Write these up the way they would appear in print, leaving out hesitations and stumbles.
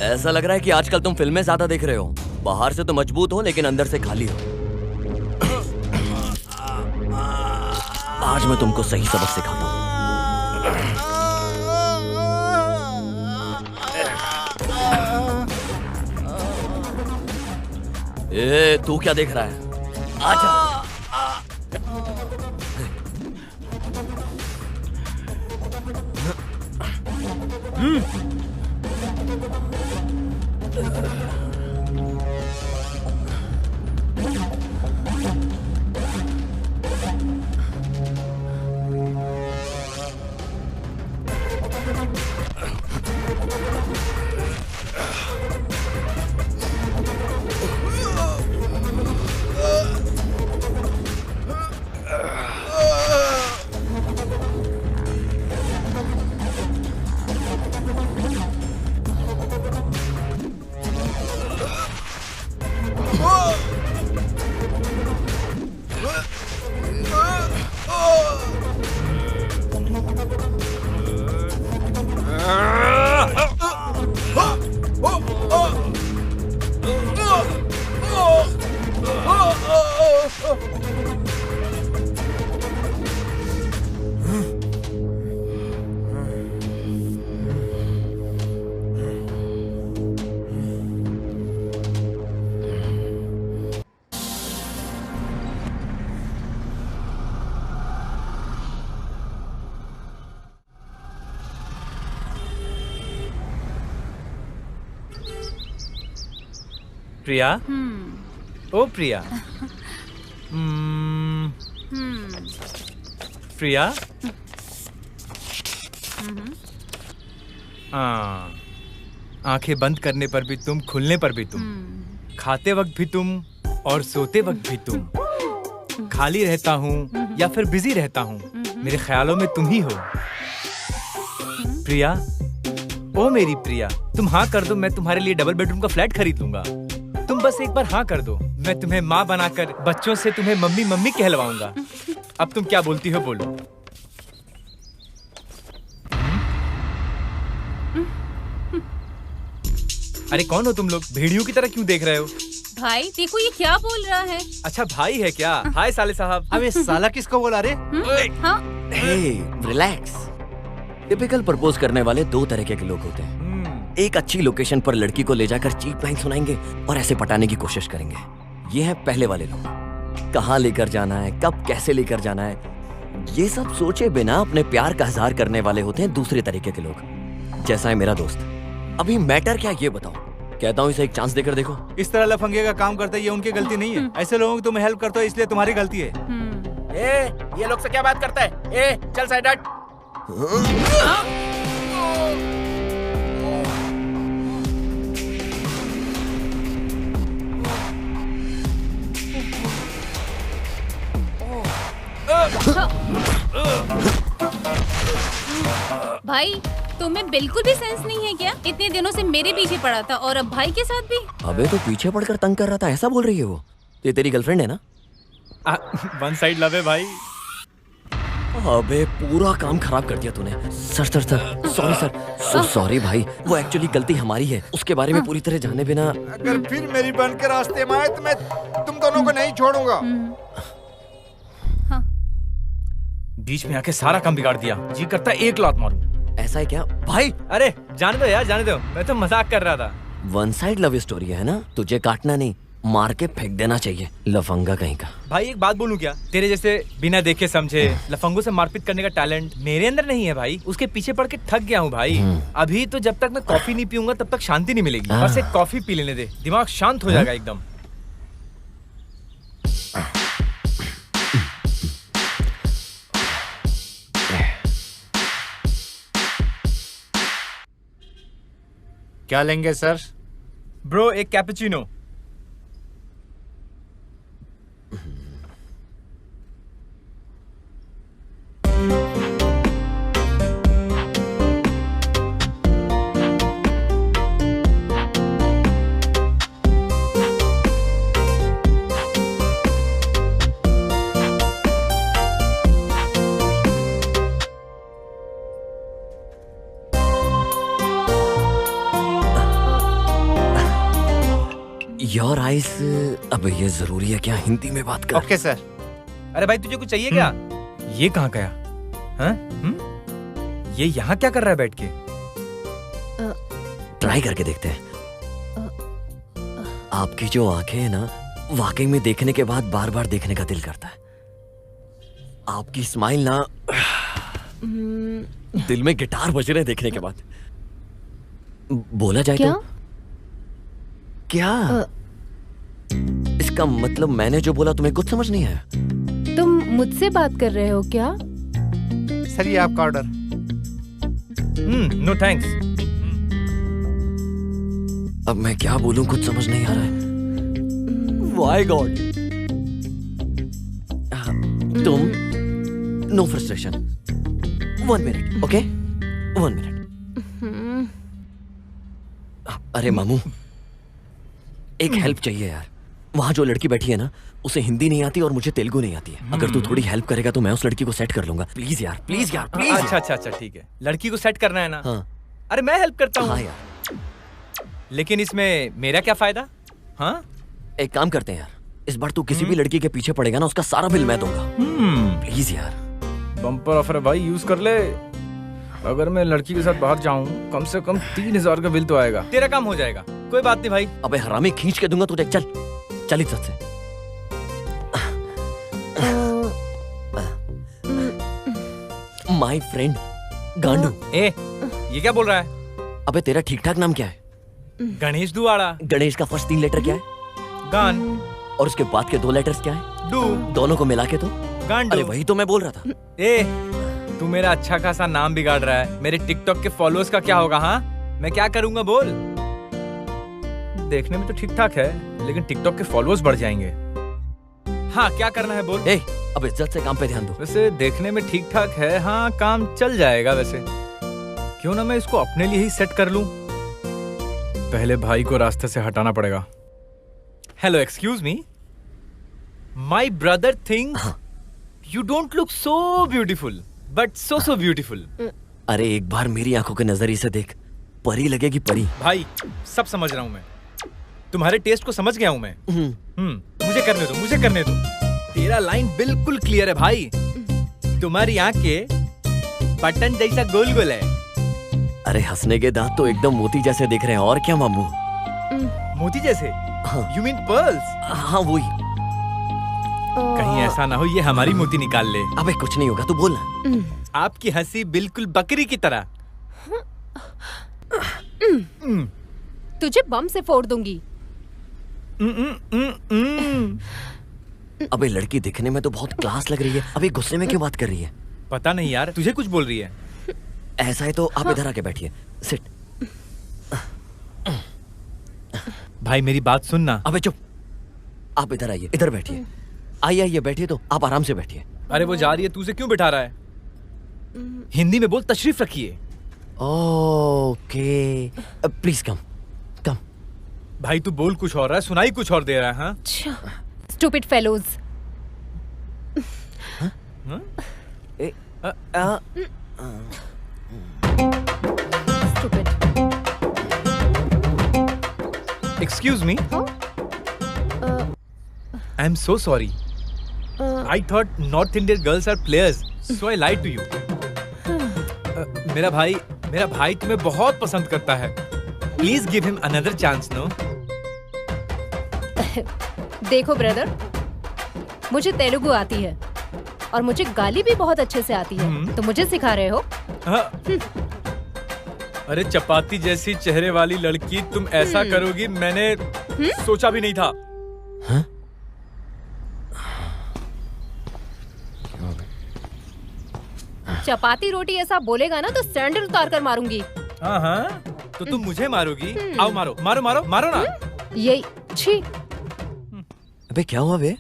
ऐसा लग रहा है कि आजकल तुम फिल्में ज्यादा देख रहे हो। बाहर से तो मजबूत हो लेकिन अंदर से खाली हो। आज मैं तुमको सही सबक सिखाता हूँ। ए, तू क्या देख रहा है? आजा। प्रिया, ओ प्रिया, प्रिया, आंखें बंद करने पर भी तुम, खुलने पर भी तुम, खाते वक्त भी तुम और सोते वक्त भी तुम। खाली रहता हूँ या फिर बिजी रहता हूँ, मेरे ख्यालों में तुम ही हो। प्रिया, ओ मेरी प्रिया, तुम हाँ कर दो, मैं तुम्हारे लिए डबल बेडरूम का फ्लैट खरीद लूंगा। तुम बस एक बार हाँ कर दो, मैं तुम्हें माँ बनाकर बच्चों से तुम्हें मम्मी मम्मी कहलवाऊंगा। अब तुम क्या बोलती हो, बोलो। अरे कौन हो तुम लोग? भेड़ियों की तरह क्यों देख रहे हो? भाई देखो ये क्या बोल रहा है। अच्छा भाई है क्या? हाय साले साहब। अब ये साला किसको बोला रे? हाँ? रिलैक्स। टिपिकल प्रपोज करने वाले दो तरह के लोग होते हैं। एक अच्छी लोकेशन पर लड़की को ले जाकर चीप लाइन सुनाएंगे और ऐसे पटाने की कोशिश करेंगे। ये है पहले वाले लोग। कहाँ लेकर जाना है, कब कैसे लेकर जाना है, ये सब सोचे बिना अपने प्यार का इजहार करने वाले होते हैं दूसरे तरीके के लोग, जैसा है मेरा दोस्त। अभी मैटर क्या ये बताओ। कहता हूँ इसे एक चांस देकर देखो। इस तरह लफंगे का काम करते ये उनकी गलती नहीं है। ऐसे लोगों की तुम हेल्प करते हो इसलिए तुम्हारी गलती है। ये लोग से क्या बात करता है? चल साइड हट। भाई तुम्हें बिल्कुल भी सेंस नहीं है क्या? इतने दिनों से मेरे पीछे पड़ा था और अब भाई के साथ भी। अबे तो पीछे पड़कर तंग कर रहा था, ऐसा बोल रही है वो? ये तेरी गर्लफ्रेंड है ना? वन साइड लव है भाई। अबे पूरा काम खराब कर दिया तूने। Sir sorry sir, so sorry भाई। वो एक्चुअली गलती हमारी है, उसके बारे में पूरी तरह जाने बिना। अगर फिर मेरी बहन के रास्ते में आए तो मैं तुम दोनों को नहीं छोड़ूंगा। बीच में आके सारा काम बिगाड़ दिया। जी करता एक लात मारूं। ऐसा है क्या भाई? अरे जाने दो यार, जाने दो, मैं तो मजाक कर रहा था। वन साइड लव स्टोरी है ना, तुझे काटना नहीं, मार के फेंक देना चाहिए, लफंगा कहीं का। भाई एक बात बोलूं क्या? तेरे जैसे बिना देखे समझे लफंगों से मारपीट करने का टैलेंट मेरे अंदर नहीं है भाई। उसके पीछे पड़ के थक गया हूँ भाई। अभी तो जब तक मैं कॉफी नहीं पीऊंगा तब तक शांति नहीं मिलेगी। बस एक कॉफी पी लेने दे, दिमाग शांत हो जाएगा एकदम। क्या लेंगे सर? ब्रो एक कैपुचिनो। Your eyes. अब ये जरूरी है क्या हिंदी में बात कर? Okay sir. अरे भाई तुझे कुछ चाहिए क्या? ये कहाँ गया? हाँ? ये यहाँ क्या कर रहा है बैठ के? ट्राई करके देखते हैं। आपकी जो आंखें हैं ना, वाकई में देखने के बाद बार बार देखने का दिल करता है। आपकी स्माइल ना, दिल में गिटार बज रहे देखने के बाद। बोला जाए क्या? तो क्या? इसका मतलब मैंने जो बोला तुम्हें कुछ समझ नहीं आया? तुम मुझसे बात कर रहे हो क्या? सर ये आपका ऑर्डर। No thanks. अब मैं क्या बोलूं, कुछ समझ नहीं आ रहा है। Why God? तुम no frustration. 1 minute, okay? 1 minute. अरे मामू, एक हेल्प चाहिए यार। वहां जो लड़की बैठी है ना, उसे हिंदी नहीं आती और मुझे तेलुगु नहीं आती है। अगर तू थोड़ी हेल्प करेगा तो मैं उस लड़की को सेट कर लूंगा। प्लीज यार, प्लीज यार, प्लीज। अच्छा ठीक है। लड़की को सेट करना है ना? हाँ। अरे मैं हेल्प करता हूँ। हाँ यार। लेकिन इसमें मेरा क्या फायदा? हाँ? एक काम करते हैं यार, इस बार तू किसी भी लड़की के पीछे पड़ेगा ना, उसका सारा बिल मैं दूंगा। प्लीज यार। बम्पर ऑफर है भाई, यूज कर ले। अगर मैं लड़की के साथ बाहर जाऊं, कम से कम 3000 का बिल तो आएगा। तेरा काम हो जाएगा, कोई बात नहीं भाई। अबे हरामी, खींच के दूंगा तुझे। चल चल इस से। माय फ्रेंड गांडू। ये क्या बोल रहा है? अबे तेरा ठीक ठाक नाम क्या है? गणेश दुआड़ा। गणेश का फर्स्ट 3 लेटर क्या है? गान। और उसके बाद के 2 लेटर्स क्या है? डू। दोनों को मिला के तो गांडू। अरे वही तो मैं बोल रहा था। तू मेरा अच्छा खासा नाम बिगाड़ रहा है। मेरे टिकटॉक के फॉलोअर्स का क्या होगा? हाँ, मैं क्या करूंगा बोल? देखने में तो ठीक ठाक है, लेकिन टिकटॉक के फॉलोअर्स बढ़ जाएंगे। हाँ, क्या करना है बोल? अब इज्जत से काम पे ध्यान दो। वैसे देखने में ठीक ठाक है, हाँ काम चल जाएगा। वैसे क्यों ना मैं इसको अपने लिए ही सेट कर लूं। पहले भाई को रास्ते से हटाना पड़ेगा। Hello, excuse me, my brother thinks you don't look so beautiful, but so beautiful. अरे एक बार मेरी आंखों के नजरिए से देख, परी लगेगी परी। भाई सब समझ रहा हूं मैं, तुम्हारे टेस्ट को समझ गया हूं मैं। मुझे करने दो। तेरा लाइन बिल्कुल क्लियर है भाई। तुम्हारी आंखें बटन जैसा गोल गोल है। अरे हंसने के दांत तो एकदम मोती जैसे दिख रहे हैं। और क्या मामू? मोती जैसे? हाँ। You mean pearls? हाँ वही। कहीं ऐसा ना हो ये हमारी मोती निकाल ले। अबे कुछ नहीं होगा, तू बोल ना। आपकी हंसी बिल्कुल बकरी की तरह। तुझे बम से फोड़ दूंगी। अबे लड़की दिखने में तो बहुत क्लास लग रही है, अबे गुस्से में क्यों बात कर रही है? पता नहीं यार, तुझे कुछ बोल रही है। ऐसा है तो आप इधर आके बैठिए। सिट। भाई मेरी बात सुनना। अबे चुप। आप इधर आइए, इधर बैठिए। आइए बैठिए, तो आप आराम से बैठिए। अरे वो जा रही है, तू उसे क्यों बिठा रहा है? हिंदी में बोल, तशरीफ रखिए। Okay, please come. भाई तू बोल कुछ और रहा है, सुनाई कुछ और दे रहा है। हाँ? Stupid fellows. Stupid. Excuse me. I'm so sorry. I thought North Indian girls are players, so I lied to you. मेरा भाई तुम्हें बहुत पसंद करता है। Please give him another chance, no? देखो ब्रदर, मुझे तेलुगु आती है और मुझे गाली भी बहुत अच्छे से आती है। तो मुझे सिखा रहे हो? अरे चपाती जैसी चेहरे वाली लड़की, तुम ऐसा करोगी मैंने सोचा भी नहीं था। चपाती रोटी ऐसा बोलेगा ना तो सैंडल उतार कर मारूंगी। हाँ, तो तुम मुझे मारोगी? आओ मारो ना। यही छी। अबे क्या हुआ बे?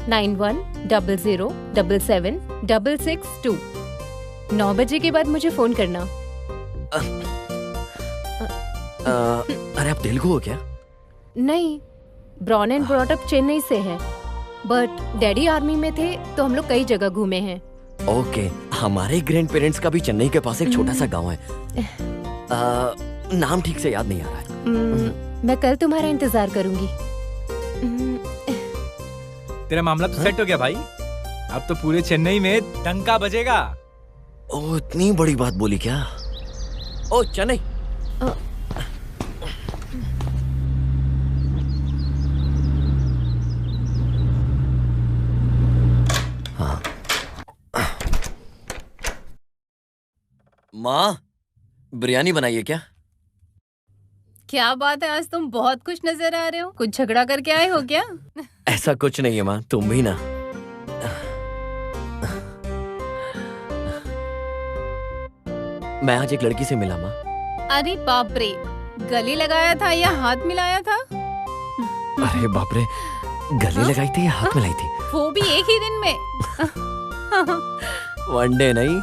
9100776662। 9 बजे के बाद मुझे फोन करना। अरे आप तेलुगु हो क्या? नहीं, born and brought up Chennai से है, बट डैडी आर्मी में थे तो हम लोग कई जगह घूमे हैं। ओके, हमारे ग्रैंड पेरेंट्स का भी चेन्नई के पास एक छोटा सा गांव है। नाम ठीक से याद नहीं आ रहा है। मैं कल तुम्हारा इंतजार करूंगी। तेरा मामला तो सेट हो गया भाई, अब तो पूरे चेन्नई में डंका बजेगा। ओ, इतनी बड़ी बात बोली क्या? ओ चेन्नई। हाँ। माँ, बिरयानी बनाइए क्या? क्या बात है, आज तुम बहुत खुश नजर आ रहे हो। कुछ झगड़ा करके आए हो क्या? ऐसा कुछ नहीं है माँ, तुम भी ना। मैं आज एक लड़की से मिला माँ। अरे बाप रे, गले लगाया था या हाथ मिलाया था? अरे बाप रे, गले लगाई थी या हाथ मिलाई थी? वो भी एक ही दिन में? वन डे नहीं,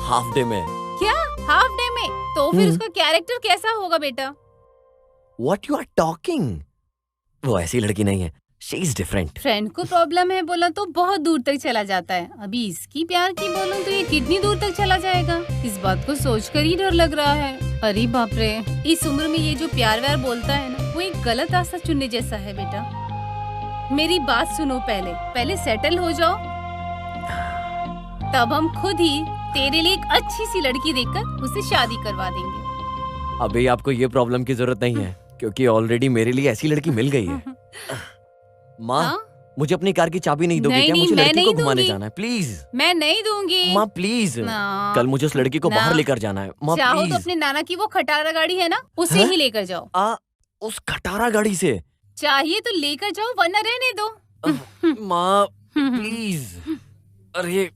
हाफ डे में। क्या हाफ डे में? तो फिर उसका कैरेक्टर कैसा होगा बेटा? What you are talking? वो ऐसी लड़की नहीं है, she is different. फ्रेंड को प्रॉब्लम है बोला तो बहुत दूर तक चला जाता है, अभी इसकी प्यार की बोलूं तो ये कितनी दूर तक चला जाएगा? इस बात को सोचकर ही डर लग रहा है। अरे बाप रे, इस उम्र में ये जो प्यार व्यार बोलता है ना, वो एक गलत रास्ता चुनने जैसा है बेटा। मेरी बात सुनो, पहले सेटल हो जाओ, तब हम खुद ही तेरे लिए एक अच्छी सी लड़की देखकर उसे शादी करवा देंगे। अभी आपको ये प्रॉब्लम की जरूरत नहीं है, क्योंकि ऑलरेडी मेरे लिए ऐसी लड़की मिल गई है। माँ, मुझे अपनी कार की चाबी नहीं दोगे क्या? मुझे लड़की को घुमाने जाना है, प्लीज। मैं नहीं दूंगी माँ प्लीज, कल मुझे उस लड़की को बाहर लेकर जाना है माँ, चाहो प्लीज। तो अपने नाना की वो खटारा गाड़ी है ना, उसे ही लेकर जाओ। उस खटारा गाड़ी से चाहिए तो लेकर जाओ, वरना रहने दो। माँ प्लीज। अरे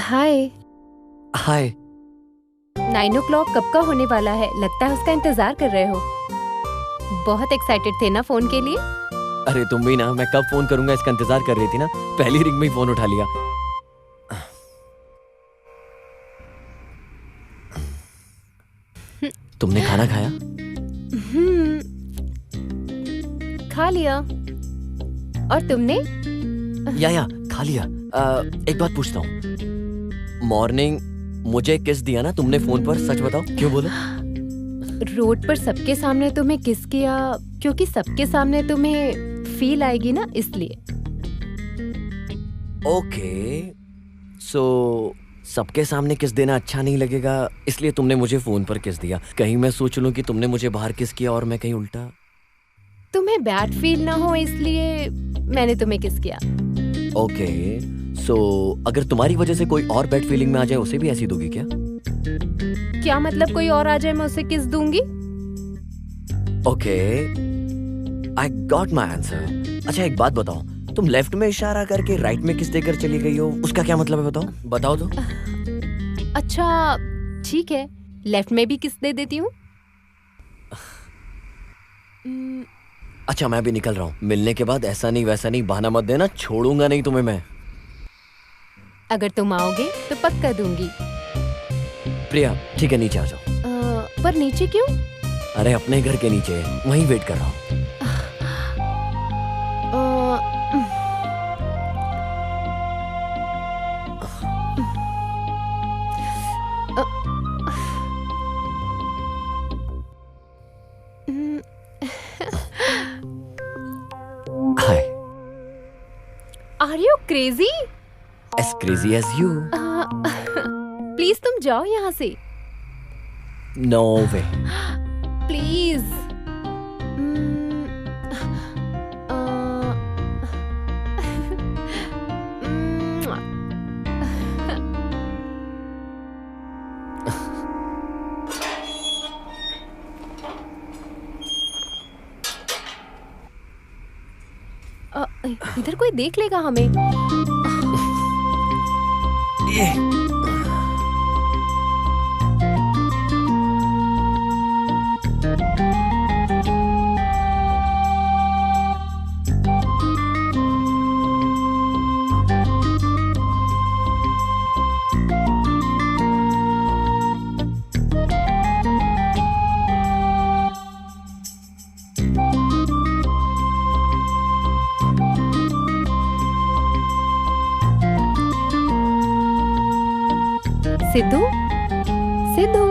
हाय। हाय। 9 o'clock कब का होने वाला है? लगता है उसका इंतजार कर रहे हो। बहुत एक्साइटेड थे ना फोन के लिए? अरे तुम भी ना, मैं कब फोन करूंगा इसका इंतजार कर रही थी ना, पहली रिंग में ही फोन उठा लिया। तुमने खाना खाया? खा लिया। और तुमने? या खा लिया। एक बात पूछता हूँ, मॉर्निंग मुझे किस दिया ना तुमने फोन पर, सच बताओ क्यों बोले? रोड पर सबके सामने तुम्हें किस किया, क्योंकि सबके सामने तुम्हें फील आएगी ना, इसलिए। ओके, सो सबके सामने किस देना अच्छा नहीं लगेगा, इसलिए तुमने मुझे फोन पर किस दिया। कहीं मैं सोच लूं कि तुमने मुझे बाहर किस किया और मैं कहीं उल्टा। तुम्हें बैड फील ना हो इसलिए मैंने तुम्हें किस किया। ओके, सो अगर तुम्हारी वजह से कोई और बैड फीलिंग में आ जाए, उसे भी ऐसी दोगी क्या? क्या मतलब कोई और आ जाए मैं उसे किस दूंगी? Okay, I got my answer. अच्छा एक बात बताओ, तुम लेफ्ट में इशारा करके राइट में किस देकर चली गई हो, उसका क्या मतलब है? बताओ तो। अच्छा ठीक है, लेफ्ट में भी किस दे देती हूँ। अच्छा मैं भी निकल रहा हूँ, मिलने के बाद ऐसा नहीं वैसा नहीं बहाना मत देना, छोड़ूंगा नहीं तुम्हें मैं। अगर तुम आओगे तो पक्का दूंगी। प्रिया ठीक है, नीचे आ जाओ। पर नीचे क्यों? अरे अपने घर के नीचे, वहीं वेट कर रहा हूँ। हाय। Are you crazy? As crazy as you. Please तुम जाओ यहाँ से। No way. प्लीज। इधर कोई देख लेगा हमें। सिद्धू, सिद्धू।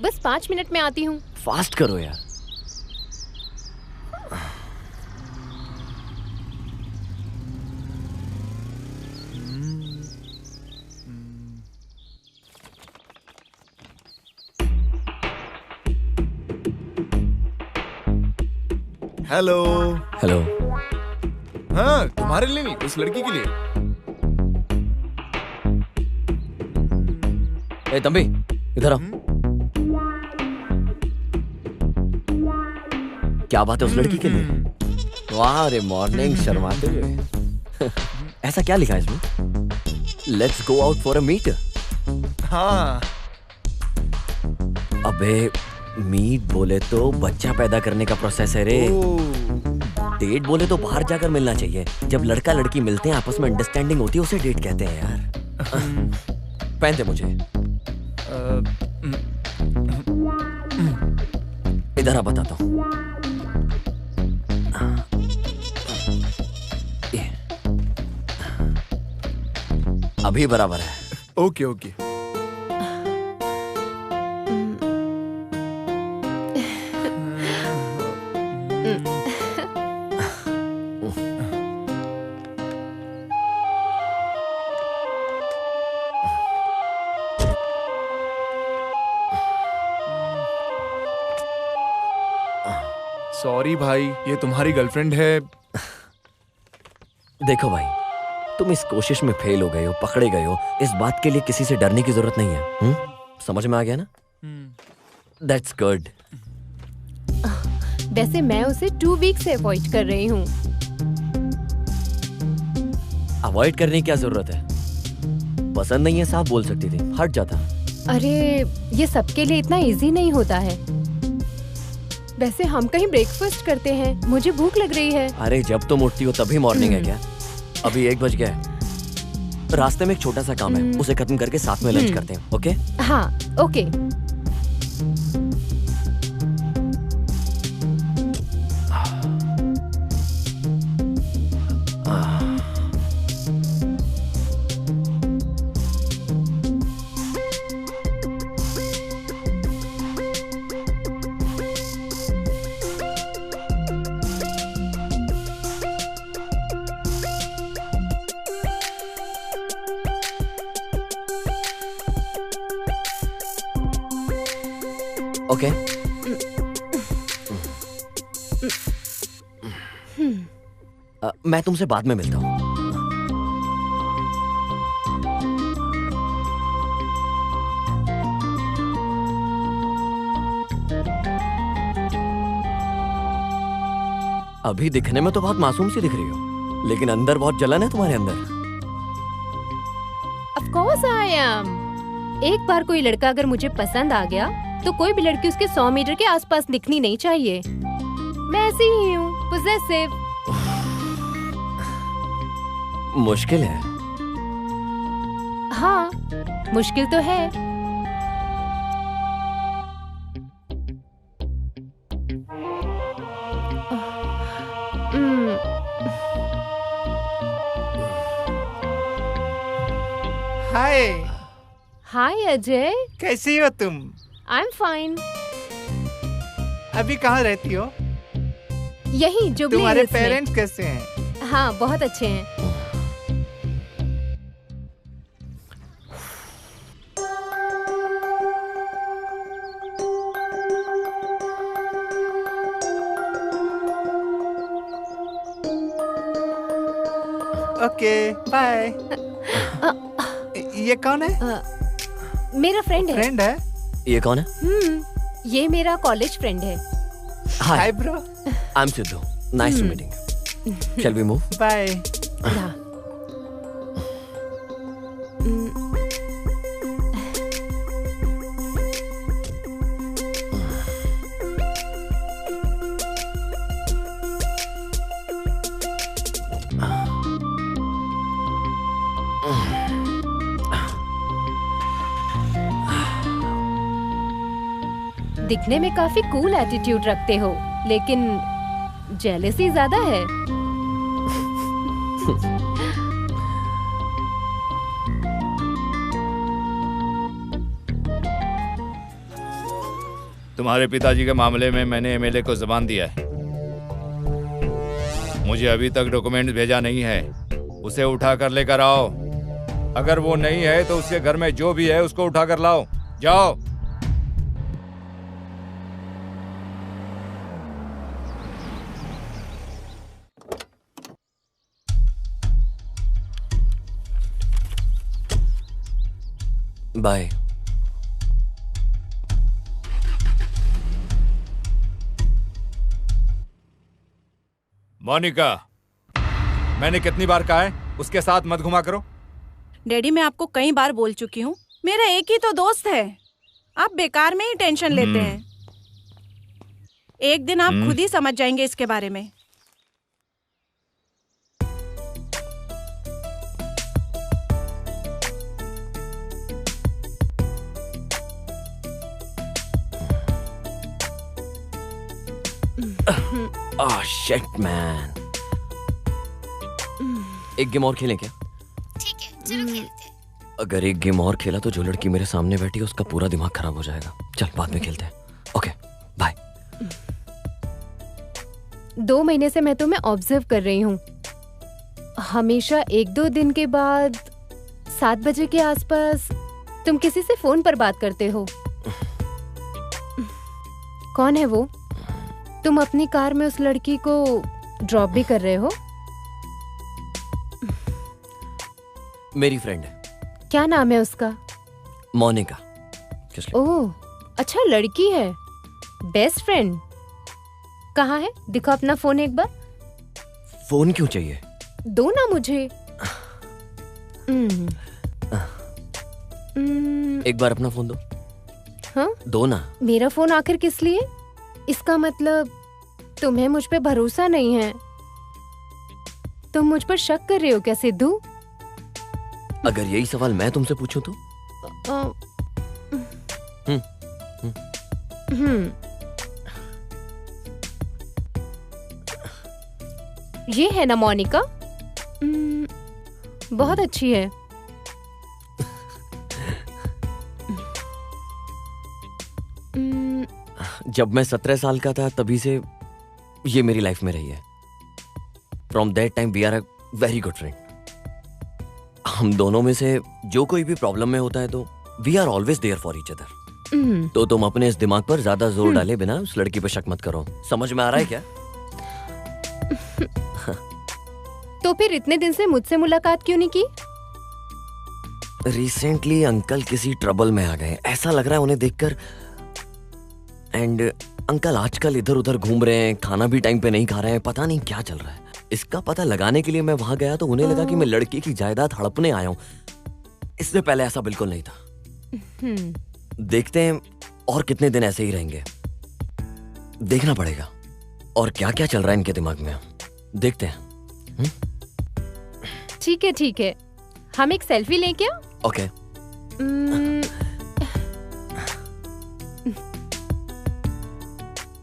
बस 5 मिनट में आती हूँ। फास्ट करो यार। हेलो। हेलो। हाँ, तुम्हारे लिए नहीं, उस लड़की के लिए। ए तंबी, इधर आओ। क्या बात है उस लड़की के लिए? वाह रे मॉर्निंग, शर्माते हुए। ऐसा क्या लिखा है इसमें? Let's go out for a meet. हाँ। अबे मीट बोले तो बच्चा पैदा करने का प्रोसेस है रे। डेट बोले तो बाहर जाकर मिलना चाहिए। जब लड़का लड़की मिलते हैं, आपस में अंडरस्टैंडिंग होती है, उसे डेट कहते हैं यार। पहनते मुझे। इधर आ, बताता हूँ। अभी बराबर है। Okay okay. सॉरी भाई, ये तुम्हारी गर्लफ्रेंड है। देखो भाई, तुम इस कोशिश में फेल हो गए हो, पकड़े गए हो, इस बात के लिए किसी से डरने की जरूरत नहीं है। समझ में आ गया ना? That's good. वैसे मैं उसे 2 वीक से अवॉइड कर रही हूँ। अवॉइड करने की क्या जरूरत है? पसंद नहीं है साफ बोल सकती थी, हट जाता। अरे ये सबके लिए इतना इजी नहीं होता है। वैसे हम कहीं ब्रेकफास्ट करते हैं, मुझे भूख लग रही है। अरे जब तुम उठती हो तभी मॉर्निंग है क्या? अभी 1 बज गया है। रास्ते में एक छोटा सा काम है, उसे खत्म करके साथ में लंच करते हैं। ओके? हाँ ओके। ओके। मैं तुमसे बाद में मिलता हूँ। अभी दिखने में तो बहुत मासूम सी दिख रही हो, लेकिन अंदर बहुत जलन है तुम्हारे अंदर। Of course I am. एक बार कोई लड़का अगर मुझे पसंद आ गया तो कोई भी लड़की उसके 100 मीटर के आसपास दिखनी नहीं चाहिए। मैं ऐसी ही हूँ, possessive। मुश्किल है। हाँ, मुश्किल तो है। हाय। हाय अजय, कैसी हो तुम? I am fine. अभी कहाँ रहती हो? यही जुबली तुम्हारे हिल्स में। पेरेंट्स कैसे हैं? हाँ, बहुत अच्छे हैं। Okay bye. ये कौन है? मेरा फ्रेंड है। फ्रेंड है? ये कौन है? ये मेरा कॉलेज फ्रेंड है। Hi hi bro. I am Siddhu, nice to meeting. Shall we move? Bye. हाँ। दिखने में काफी कूल एटीट्यूड रखते हो, लेकिन जेलसी ज्यादा है। तुम्हारे पिताजी के मामले में मैंने एमएलए को जबान दिया है। मुझे अभी तक डॉक्यूमेंट भेजा नहीं है। उसे उठा कर लेकर आओ। अगर वो नहीं है तो उसके घर में जो भी है उसको उठा कर लाओ। जाओ। बाय। मोनिका, मैंने कितनी बार कहा है उसके साथ मत घुमा करो। डैडी, मैं आपको कई बार बोल चुकी हूँ, मेरा एक ही तो दोस्त है। आप बेकार में ही टेंशन लेते हैं। एक दिन आप खुद ही समझ जाएंगे इसके बारे में। Shit man. एक गेम और खेलें क्या? ठीक है, चलो खेलते हैं। अगर एक गेम और खेला तो जो लड़की मेरे सामने बैठी है उसका पूरा दिमाग खराब हो जाएगा। चल बाद में खेलते हैं। Okay bye. 2 महीने से मैं तुम्हें ऑब्जर्व कर रही हूँ। हमेशा 1-2 दिन के बाद 7 बजे के आसपास तुम किसी से फोन पर बात करते हो। कौन है वो? तुम अपनी कार में उस लड़की को ड्रॉप भी कर रहे हो? मेरी फ्रेंड है। क्या नाम है उसका? मोनिका। ओह, अच्छा लड़की है। Best friend. कहाँ है? दिखो अपना फोन एक बार। फोन क्यों चाहिए? दो ना मुझे। एक बार अपना फोन दो। हाँ? दो ना। मेरा फोन आखिर किस लिए? इसका मतलब तुम्हें मुझ पे भरोसा नहीं है। तुम मुझ पर शक कर रहे हो क्या सिद्धू? अगर यही सवाल मैं तुमसे पूछूं तो? ये है ना मोनिका? बहुत अच्छी है। जब मैं 17 साल का था तभी से ये मेरी लाइफ में रही है। From that time we are a very good friend. हम दोनों में से जो कोई भी प्रॉब्लम में होता है तो we are always there for each other. तो तुम अपने इस दिमाग पर ज्यादा जोर डाले बिना उस लड़की पर शक मत करो। समझ में आ रहा है क्या? तो फिर इतने दिन से मुझसे मुलाकात क्यों नहीं की? रिसेंटली अंकल किसी ट्रबल में आ गए, ऐसा लग रहा है उन्हें देखकर। एंड अंकल आजकल इधर उधर घूम रहे हैं, खाना भी टाइम पे नहीं खा रहे हैं, पता नहीं क्या चल रहा है। इसका पता लगाने के लिए मैं वहां गया तो उन्हें लगा कि मैं लड़की की जायदाद हड़पने आया हूँ। इससे पहले ऐसा बिल्कुल नहीं था। देखते हैं और कितने दिन ऐसे ही रहेंगे, देखना पड़ेगा और क्या क्या चल रहा है इनके दिमाग में, देखते हैं। ठीक है ठीक है, हम एक सेल्फी लें क्या? ओके।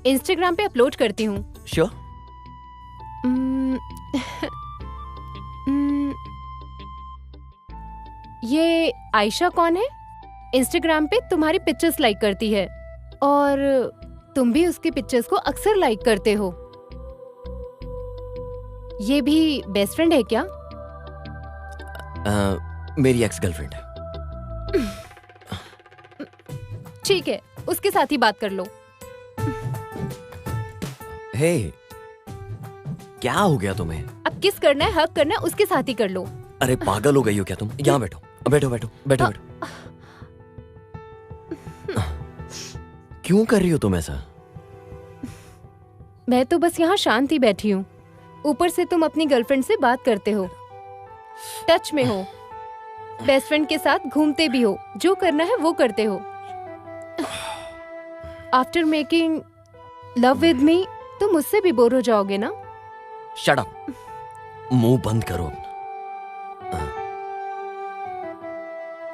इंस्टाग्राम पे अपलोड करती हूँ। श्योर। ये आयशा कौन है? इंस्टाग्राम पे तुम्हारी पिक्चर्स लाइक करती है और तुम भी उसके पिक्चर्स को अक्सर लाइक करते हो। ये भी बेस्ट फ्रेंड है क्या? मेरी एक्स गर्लफ्रेंड है। ठीक है, उसके साथ ही बात कर लो। हे, क्या हो गया तुम्हें? अब किस करना है, हक करना है, उसके साथ ही कर लो। अरे पागल हो गई हो क्या तुम? यहाँ बैठो बैठो बैठो बैठो बैठो। क्यों कर रही हो तुम ऐसा? मैं तो बस यहाँ शांति बैठी हूँ। ऊपर से तुम अपनी गर्लफ्रेंड से बात करते हो, टच में हो, बेस्ट फ्रेंड के साथ घूमते भी हो, जो करना है वो करते हो। After making love with me तुम मुझसे भी बोर हो जाओगे ना? शट अप, मुंह बंद करो।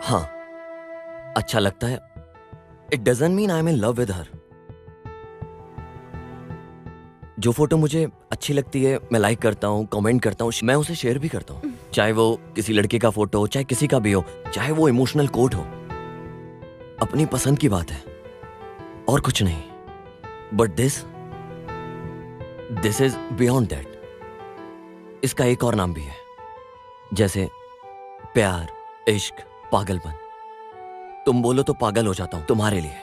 हाँ, अच्छा लगता है। It doesn't mean I am in love with her. जो फोटो मुझे अच्छी लगती है मैं लाइक करता हूँ, कमेंट करता हूँ, मैं उसे शेयर भी करता हूँ, चाहे वो किसी लड़के का फोटो, चाहे किसी का भी हो, चाहे वो इमोशनल कोट हो। अपनी पसंद की बात है और कुछ नहीं। But this is beyond that. इसका एक और नाम भी है, जैसे प्यार, इश्क, पागलपन। तुम बोलो तो पागल हो जाता हूं तुम्हारे लिए,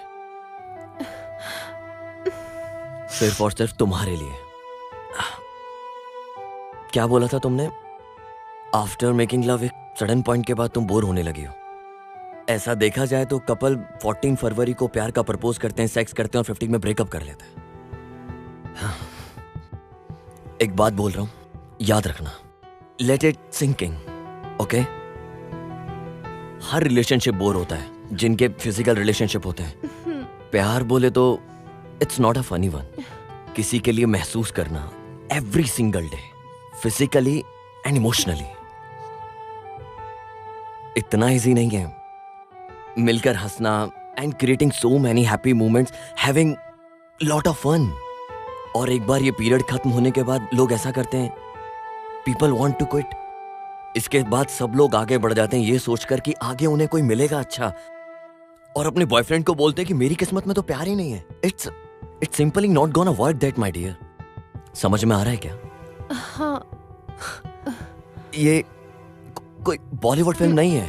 सिर्फ और सिर्फ तुम्हारे लिए। क्या बोला था तुमने? आफ्टर मेकिंग लव एक सडन पॉइंट के बाद तुम बोर होने लगी हो। ऐसा देखा जाए तो कपल 14 फरवरी को प्यार का प्रपोज करते हैं, सेक्स करते हैं और 15 में ब्रेकअप कर लेते हैं। एक बात बोल रहा हूं, याद रखना, लेट इट सिंकिंग, ओके? हर रिलेशनशिप बोर होता है, जिनके फिजिकल रिलेशनशिप होते हैं। प्यार बोले तो it's not a funny one. किसी के लिए महसूस करना every single day, physically and emotionally, इतना इजी नहीं है। मिलकर हंसना and creating so many happy moments, having lot of fun. और एक बार ये पीरियड खत्म होने के बाद लोग ऐसा करते हैं, पीपल वांट टू क्विट। इसके बाद सब लोग आगे बढ़ जाते हैं ये सोचकर कि आगे उन्हें कोई मिलेगा अच्छा, और अपने बॉयफ्रेंड को बोलते हैं कि मेरी किस्मत में तो प्यार ही नहीं है। It's simply not gonna work that my dear. समझ में आ रहा है क्या? हाँ। ये कोई बॉलीवुड फिल्म नहीं है।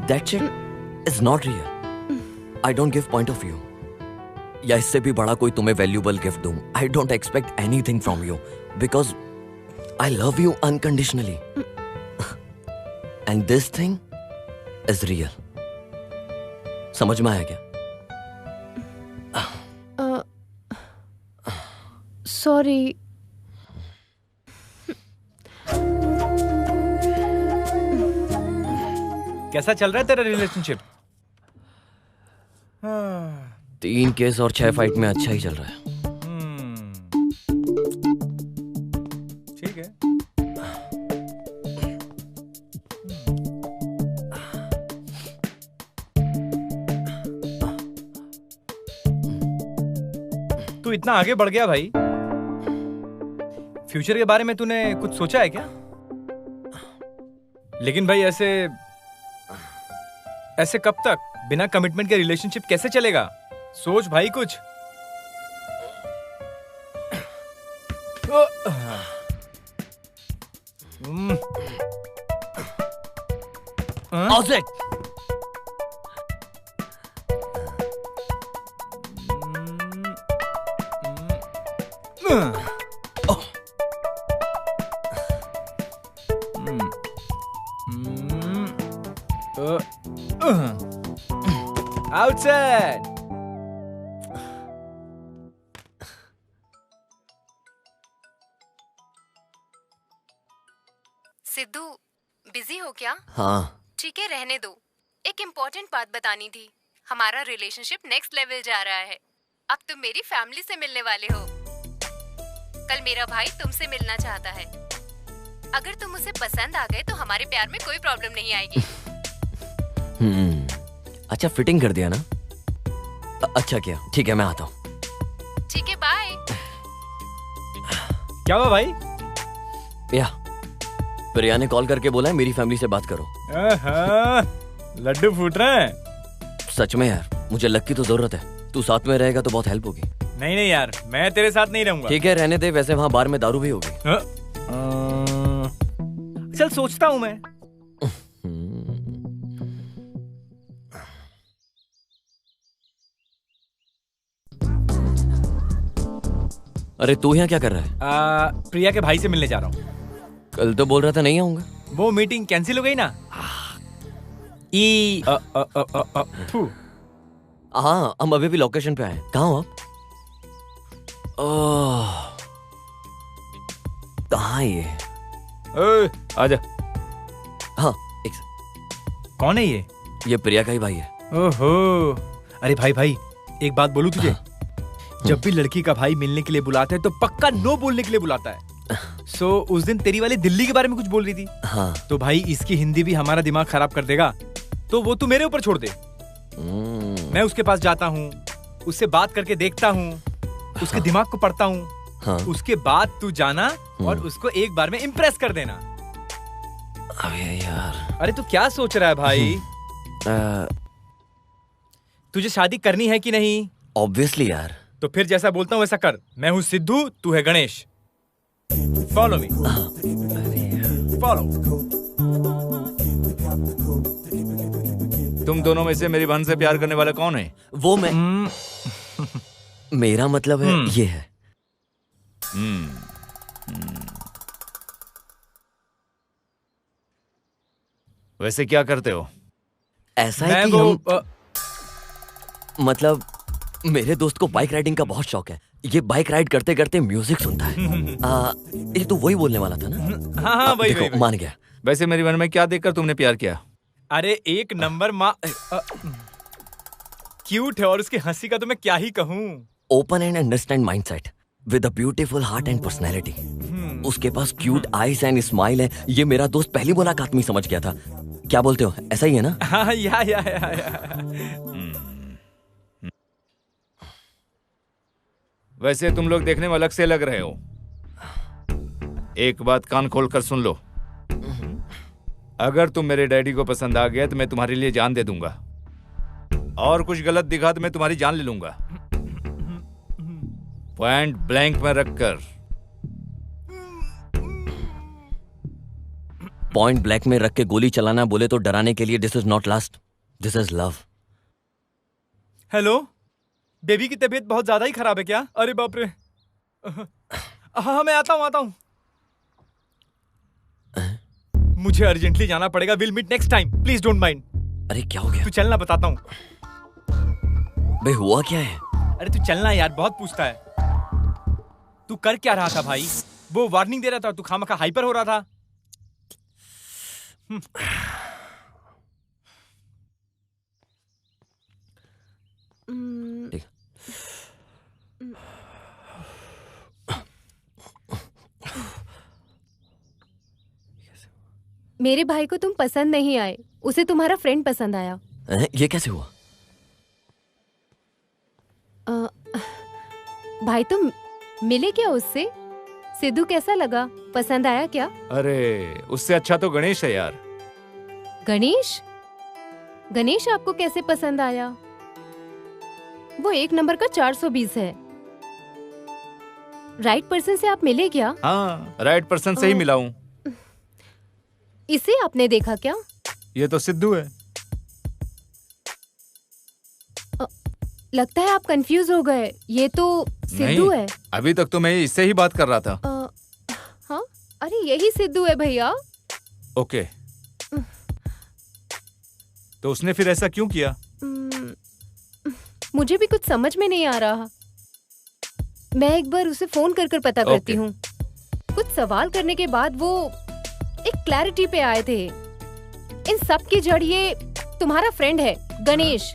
That shit is not real. I don't give point of view, या इससे भी बड़ा कोई तुम्हें वैल्यूबल गिफ्ट दूं। I don't expect anything from you because I love you unconditionally and this thing is real. समझ में आया क्या? सॉरी। कैसा चल रहा है तेरा रिलेशनशिप? 3 केस और 6 फाइट में अच्छा ही चल रहा है। ठीक है। तू इतना आगे बढ़ गया भाई, फ्यूचर के बारे में तूने कुछ सोचा है क्या? लेकिन भाई ऐसे कब तक बिना कमिटमेंट के रिलेशनशिप कैसे चलेगा? सोच भाई कुछ। Object outside. सिद्धू, बिजी हो क्या? हाँ। ठीक है, रहने दो। एक इम्पोर्टेंट बात बतानी थी। हमारा रिलेशनशिप नेक्स्ट लेवल जा रहा है। अब तुम मेरी फैमिली से मिलने वाले हो। कल मेरा भाई तुमसे मिलना चाहता है। अगर तुम उसे पसंद आ गए तो हमारे प्यार में कोई प्रॉब्लम नहीं आएगी। अच्छा, फिटिंग कर दिया ना? अच्छा किया। ठीक है, मैं आता हूँ। ठीक है, बाय। क्या हुआ भाई? या प्रिया ने कॉल करके बोला है मेरी फैमिली से बात करो। लड्डू फूट रहे हैं। सच में यार, मुझे लक की तो जरूरत है। तू साथ में रहेगा तो बहुत हेल्प होगी। नहीं नहीं यार, मैं तेरे साथ नहीं रहूंगा। ठीक है, रहने दे। वैसे वहाँ बार में दारू भी होगी। चल, सोचता हूँ मैं। अरे तू यहाँ क्या कर रहा है? प्रिया के भाई से मिलने जा रहा हूँ। कल तो बोल रहा था नहीं आऊंगा। वो मीटिंग कैंसिल हो गई ना। हाँ, हम अभी भी लोकेशन पे आए। कहाँ हो आप? कहाँ ये? आजा। हाँ कौन है ये? ये प्रिया का ही भाई है। ओहो, अरे भाई एक बात बोलूं तुझे? जब भी लड़की का भाई मिलने के लिए बुलाता है तो पक्का नो बोलने के लिए बुलाता है। सो उस दिन तेरी वाली दिल्ली के बारे में कुछ बोल रही थी। हाँ। तो भाई इसकी हिंदी भी हमारा दिमाग खराब कर देगा, तो वो तू मेरे ऊपर छोड़ दे। मैं उसके पास जाता हूँ, उससे बात करके देखता हूँ, उसके दिमाग को पढ़ता हूँ। हाँ। उसके बाद तू जाना और उसको एक बार में इम्प्रेस कर देना। अबे यार। अरे तू क्या सोच रहा है भाई? तुझे शादी करनी है कि नहीं? ऑब्वियसली यार। तो फिर जैसा बोलता हूँ वैसा कर। मैं हूँ सिद्धू, तू है गणेश। Follow me. फॉलो। तुम दोनों में से मेरी बहन से प्यार करने वाला कौन है? वो मैं। मेरा मतलब है ये है। वैसे क्या करते हो? ऐसा है कि हम मतलब मेरे दोस्त को बाइक राइडिंग का बहुत शौक है। ये बाइक राइड करते करते म्यूजिक सुनता है। ये तो वही बोलने वाला था ना? हाँ वही, देखो, वही। मान गया। वैसे मेरी बहन में क्या देखकर तुमने प्यार किया? अरे एक नंबर माँ क्यूट है और उसकी हंसी का तो मैं क्या ही कहूँ। Open and understand mindset with a beautiful heart and personality. उसके पास क्यूट आईज एंड स्माइल है। ये मेरा दोस्त पहली मुलाकात में समझ गया था। क्या बोलते हो, ऐसा ही है ना? हाँ, या। वैसे तुम लोग देखने में अलग से लग रहे हो। एक बात कान खोलकर सुन लो। अगर तुम मेरे डैडी को पसंद आ गया तो मैं तुम्हारे लिए जान दे दूंगा, और कुछ गलत दिखा तो मैं तुम्हारी जान ले लूंगा, पॉइंट ब्लैंक में रखकर। पॉइंट ब्लैक में रख के गोली चलाना बोले तो डराने के लिए। This is not last, this is love. Hello, baby की तबीयत बहुत ज्यादा ही खराब है क्या? अरे बाप रे। हाँ मैं आता हूँ। मुझे अर्जेंटली जाना पड़ेगा। Will meet next time, please don't mind. अरे क्या हो गया? तू चलना, बताता हूँ। बे हुआ क्या है? अरे तू चलना यार, बहुत पूछता है। तू कर क्या रहा था भाई? वो वार्निंग दे रहा था, तू खामखा हाइपर हो रहा था। मेरे भाई को तुम पसंद नहीं आए, उसे तुम्हारा फ्रेंड पसंद आया। ये कैसे हुआ? भाई तुम मिले क्या उससे? सिद्धू कैसा लगा? पसंद आया क्या? अरे उससे अच्छा तो गणेश है यार। गणेश? गणेश आपको कैसे पसंद आया? वो एक नंबर का 420 है। राइट पर्सन से आप मिले क्या? हाँ, राइट पर्सन से ही मिला हूँ। इसे आपने देखा क्या? ये तो सिद्धू है। लगता है आप कंफ्यूज हो गए। ये तो सिद्धू है। अभी तक तो मैं इससे ही बात कर रहा था। हाँ, अरे यही सिद्धू है भैया। ओके, तो उसने फिर ऐसा क्यों किया? मुझे भी कुछ समझ में नहीं आ रहा। मैं एक बार उसे फोन कर पता करती हूँ। कुछ सवाल करने के बाद वो एक क्लैरिटी पे आए थे। इन सब की जड़ ये तुम्हारा फ्रेंड है Ganesh.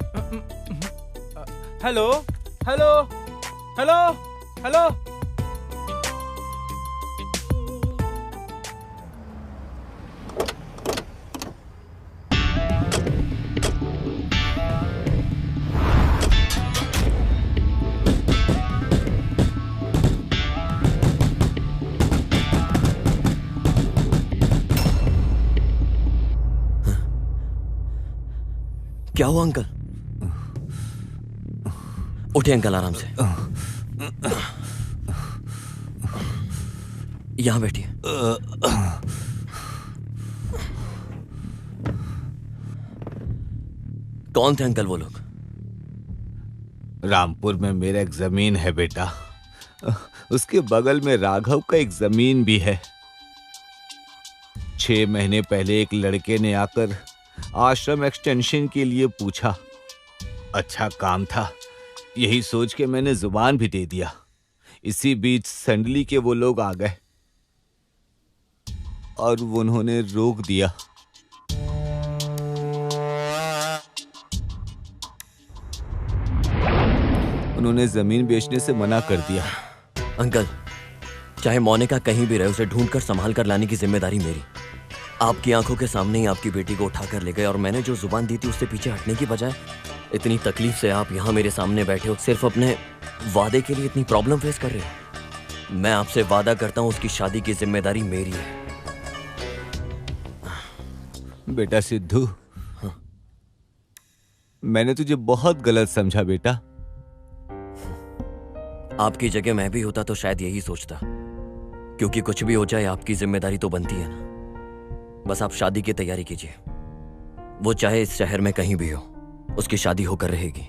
Hello hello hello hello. क्या हुआ अंकल? उठिए अंकल, आराम से। यहां बैठिए। कौन थे अंकल वो लोग? रामपुर में मेरा एक जमीन है बेटा, उसके बगल में राघव का एक जमीन भी है। 6 महीने पहले एक लड़के ने आकर आश्रम एक्सटेंशन के लिए पूछा। अच्छा काम था, यही सोच के मैंने जुबान भी दे दिया। इसी बीच सैंडली के वो लोग आ गए। और उन्होंने रोक दिया। उन्होंने जमीन बेचने से मना कर दिया। अंकल, चाहे मोनिका कहीं भी रहे, उसे ढूंढकर संभाल कर लाने की जिम्मेदारी मेरी। आपकी आंखों के सामने ही आपकी बेटी को उठाकर ले गए और मैंने जो जुबान दी थी उससे पीछे हटने की बजाय इतनी तकलीफ से आप यहाँ मेरे सामने बैठे हो, सिर्फ अपने वादे के लिए इतनी प्रॉब्लम फेस कर रहे हो। मैं आपसे वादा करता हूँ उसकी शादी की जिम्मेदारी मेरी है। बेटा सिद्धू, मैंने तुझे बहुत गलत समझा बेटा। आपकी जगह मैं भी होता तो शायद यही सोचता, क्योंकि कुछ भी हो जाए आपकी जिम्मेदारी तो बनती है ना। बस आप शादी की तैयारी कीजिए, वो चाहे इस शहर में कहीं भी हो, उसकी शादी होकर रहेगी।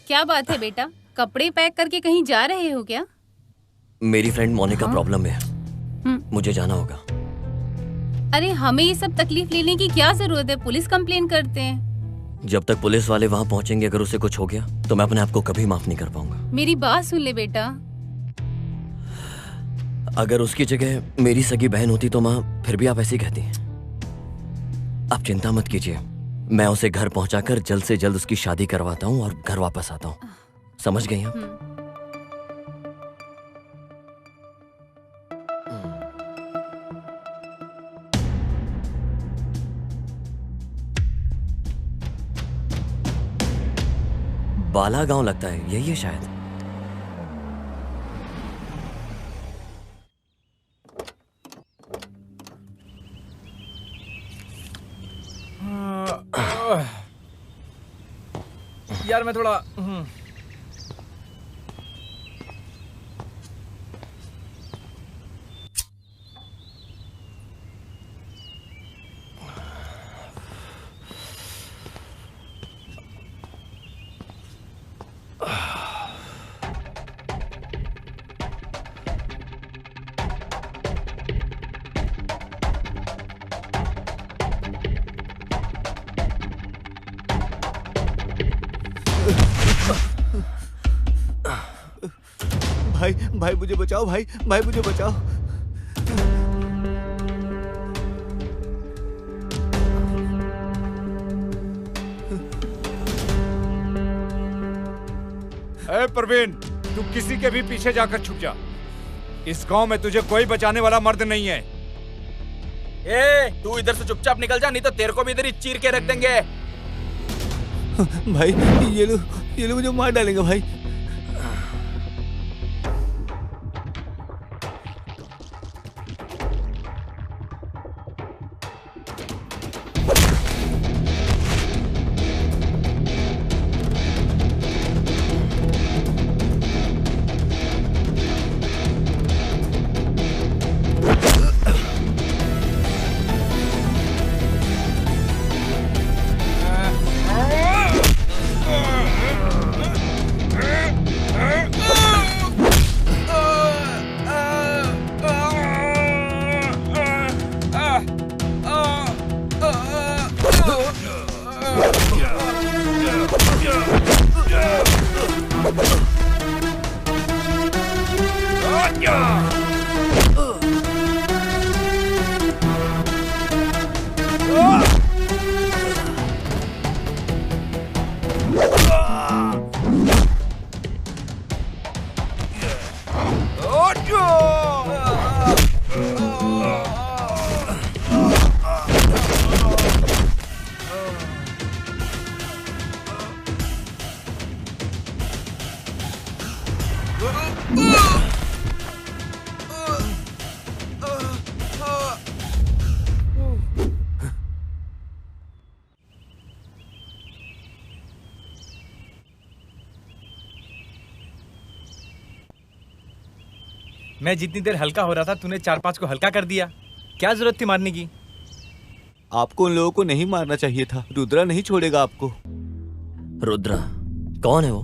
क्या बात है बेटा, कपड़े पैक करके कहीं जा रहे हो क्या? मेरी फ्रेंड मोनिका प्रॉब्लम में है, मुझे जाना होगा। अरे हमें ये सब तकलीफ लेने की क्या जरूरत है, पुलिस कंप्लेन करते हैं। जब तक पुलिस वाले वहां पहुंचेंगे, अगर उसे कुछ हो गया तो मैं अपने आप को कभी माफ नहीं कर पाऊंगा। मेरी बात सुन ले बेटा। अगर उसकी जगह मेरी सगी बहन होती तो माँ फिर भी आप ऐसी कहती। आप चिंता मत कीजिए, मैं उसे घर पहुंचाकर जल्द से जल्द उसकी शादी करवाता हूँ और घर वापस आता हूँ। समझ गई आप? बाला गांव लगता है, यही है शायद। यार मैं थोड़ा भाई मुझे बचाओ, भाई मुझे बचाओ। ए प्रवीण, तू किसी के भी पीछे जाकर छुप जा। इस गांव में तुझे कोई बचाने वाला मर्द नहीं है। ए, तू इधर से चुपचाप निकल जा, नहीं तो तेरे को भी इधर ही चीर के रख देंगे। भाई ये लोग मुझे मार डालेंगे भाई। मैं जितनी देर हल्का हो रहा था, तूने 4-5 को हल्का कर दिया। क्या जरूरत थी मारने की? आपको उन लोगों को नहीं मारना चाहिए था। रुद्रा नहीं छोड़ेगा आपको। रुद्रा कौन है वो?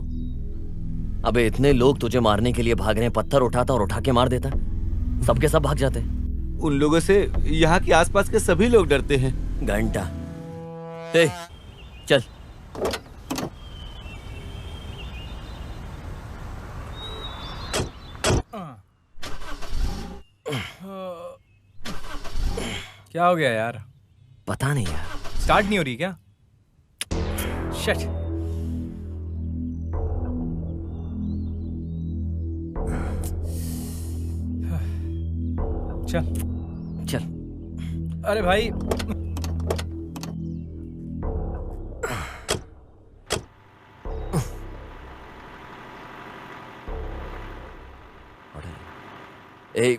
अबे इतने लोग तुझे मारने के लिए भाग रहे हैं, पत्थर उठाता और उठा के मार देता। सबके सब भाग जाते। उन लोगों से यहाँ के आसपास के सभी लोग डरते हैं। घंटा चल। क्या हो गया यार? पता नहीं यार। स्टार्ट नहीं हो रही क्या? शिट। चल चल। अरे भाई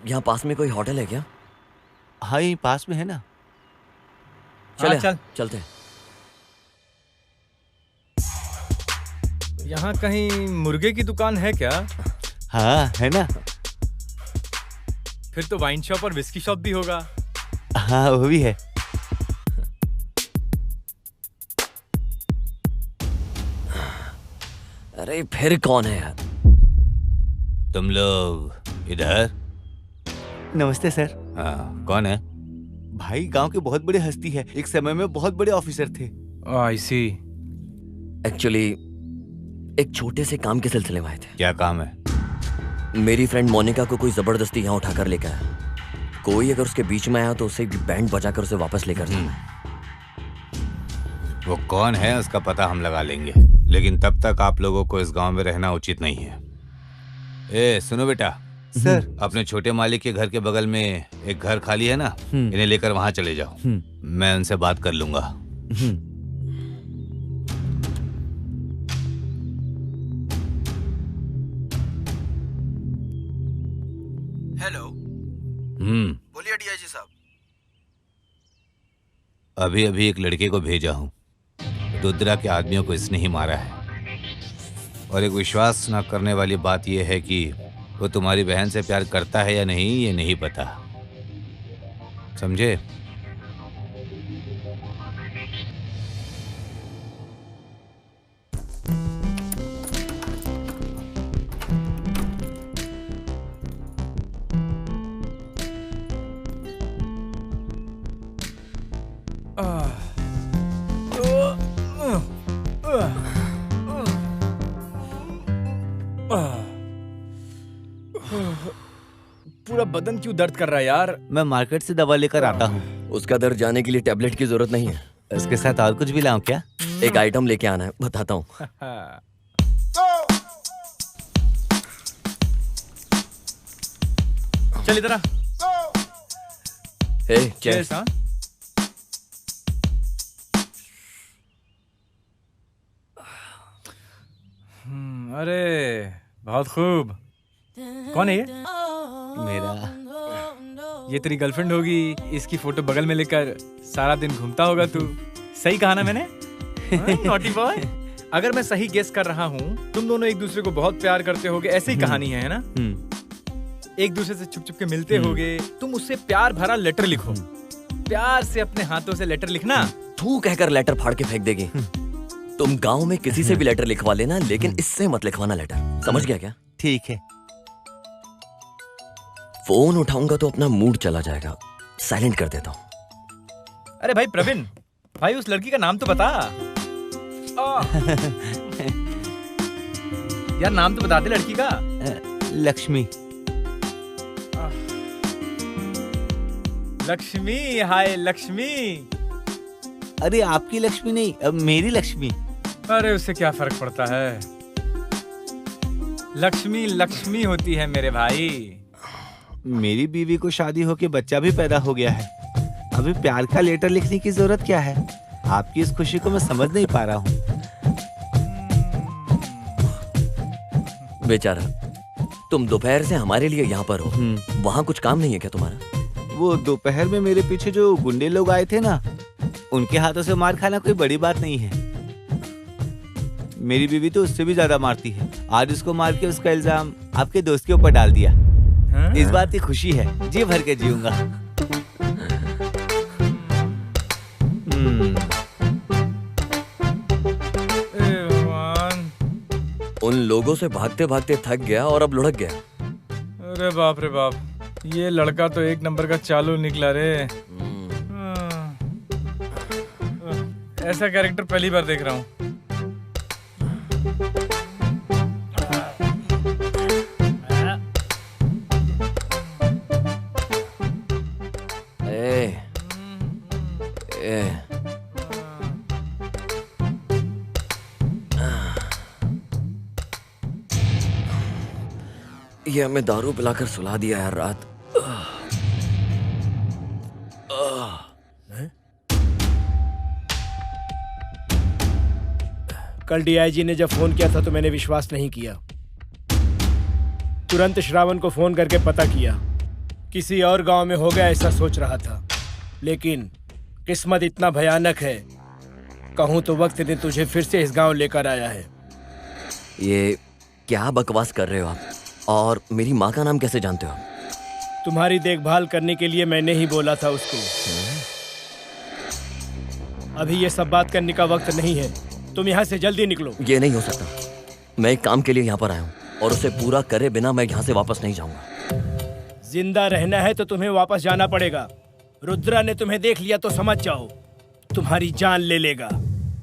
यहाँ पास में कोई होटल है क्या? हाँ, यहीं पास में है ना। चल चल चलते हैं। यहाँ कहीं मुर्गे की दुकान है क्या? हाँ है ना। फिर तो वाइन शॉप और विस्की शॉप भी होगा। हाँ वो भी है। अरे फिर कौन है यार? तुम लोग इधर। नमस्ते सर। हाँ, कौन है? भाई गांव की बहुत बड़ी हस्ती है, एक समय में बहुत बड़े ऑफिसर थे। आई सी। एक्चुअली एक छोटे से काम के सिलसिले में आए थे। क्या काम है? मेरी फ्रेंड मोनिका को कोई जबरदस्ती यहाँ उठाकर लेकर आया। कोई अगर उसके बीच में आया तो उसे बैंड बजाकर उसे वापस लेकर जाना। वो कौन है उसका पता हम लगा लेंगे, लेकिन तब तक आप लोगों को इस गांव में रहना उचित नहीं है। ए सुनो बेटा। सर। अपने छोटे मालिक के घर के बगल में एक घर खाली है ना, इन्हें लेकर वहां चले जाओ। मैं उनसे बात कर लूंगा। हेलो। बोलिए डीआईजी साहब। अभी अभी एक लड़के को भेजा हूँ। रुद्रा के आदमियों को इसने ही मारा है। और एक विश्वास न करने वाली बात यह है कि वो तुम्हारी बहन से प्यार करता है या नहीं ये नहीं पता, समझे? पूरा बदन क्यों दर्द कर रहा है यार? मैं मार्केट से दवा लेकर आता हूँ। उसका दर्द जाने के लिए टैबलेट की जरूरत नहीं है। इसके साथ और कुछ भी लाऊं क्या? एक आइटम लेके आना है, बताता हूँ। चल इधर आ। चेस। अरे बहुत खूब। कौन है ये? मेरा। ये तेरी गर्लफ्रेंड होगी। इसकी फोटो बगल में लेकर सारा दिन घूमता होगा तू। सही कहा ना मैंने? Naughty boy. अगर मैं सही गेस कर रहा हूँ, तुम दोनों एक दूसरे को बहुत प्यार करते होगे, ऐसे ही कहानी है ना? एक दूसरे से छुप छुप के मिलते होगे। तुम उससे प्यार भरा लेटर लिखो। प्यार से अपने हाथों से लेटर लिखना। तू कहकर लेटर फाड़ के फेंक देगी। तुम गांव में किसी से भी लेटर लिखवा लेना, लेकिन इससे मत लिखवाना लेटर। समझ गया क्या? ठीक है। फोन उठाऊंगा तो अपना मूड चला जाएगा। साइलेंट कर देता हूँ। अरे भाई प्रवीण, भाई उस लड़की का नाम तो बता। यार नाम तो बता दे लड़की का। लक्ष्मी। लक्ष्मी। हाय लक्ष्मी। अरे आपकी लक्ष्मी नहीं, अब मेरी लक्ष्मी। अरे उससे क्या फर्क पड़ता है? लक्ष्मी लक्ष्मी होती है मेरे भाई। मेरी बीवी को शादी होके बच्चा भी पैदा हो गया है। अभी प्यार का लेटर लिखने की जरूरत क्या है? आपकी इस खुशी को मैं समझ नहीं पा रहा हूँ। बेचारा, तुम दोपहर से हमारे लिए यहाँ पर हो। वहाँ कुछ काम नहीं है क्या तुम्हारा? वो दोपहर में मेरे पीछे जो गुंडे लोग आए थे ना, उनके हाथों से मार खाना कोई बड़ी बात नहीं है। मेरी बीवी तो उससे भी ज्यादा मारती है। आज उसको मार के उसका इल्जाम आपके दोस्त के ऊपर डाल दिया। इस बात की खुशी है, जी भर के जीऊंगा। उन लोगों से भागते भागते थक गया और अब लुढ़क गया। अरे बाप रे बाप, ये लड़का तो एक नंबर का चालू निकला रे। ऐसा कैरेक्टर पहली बार देख रहा हूँ। ये हमें दारू पिलाकर सुला दिया यार रात। कल डीआईजी ने जब फोन किया था तो मैंने विश्वास नहीं किया। तुरंत श्रावण को फोन करके पता किया। किसी और गांव में हो गया ऐसा सोच रहा था, लेकिन किस्मत इतना भयानक है, कहूँ तो वक्त ने तुझे फिर से इस गांव लेकर आया है। ये क्या बकवास कर रहे हो आप? और मेरी माँ का नाम कैसे जानते हो? तुम्हारी देखभाल करने के लिए मैंने ही बोला था उसको। अभी ये सब बात करने का वक्त नहीं है, तुम यहाँ से जल्दी निकलो। ये नहीं हो सकता। मैं एक काम के लिए यहाँ पर आया हूँ और उसे पूरा करे बिना मैं यहाँ से वापस नहीं जाऊंगा। जिंदा रहना है तो तुम्हें वापस जाना पड़ेगा। रुद्रा ने तुम्हें देख लिया तो समझ जाओ, तुम्हारी जान ले लेगा।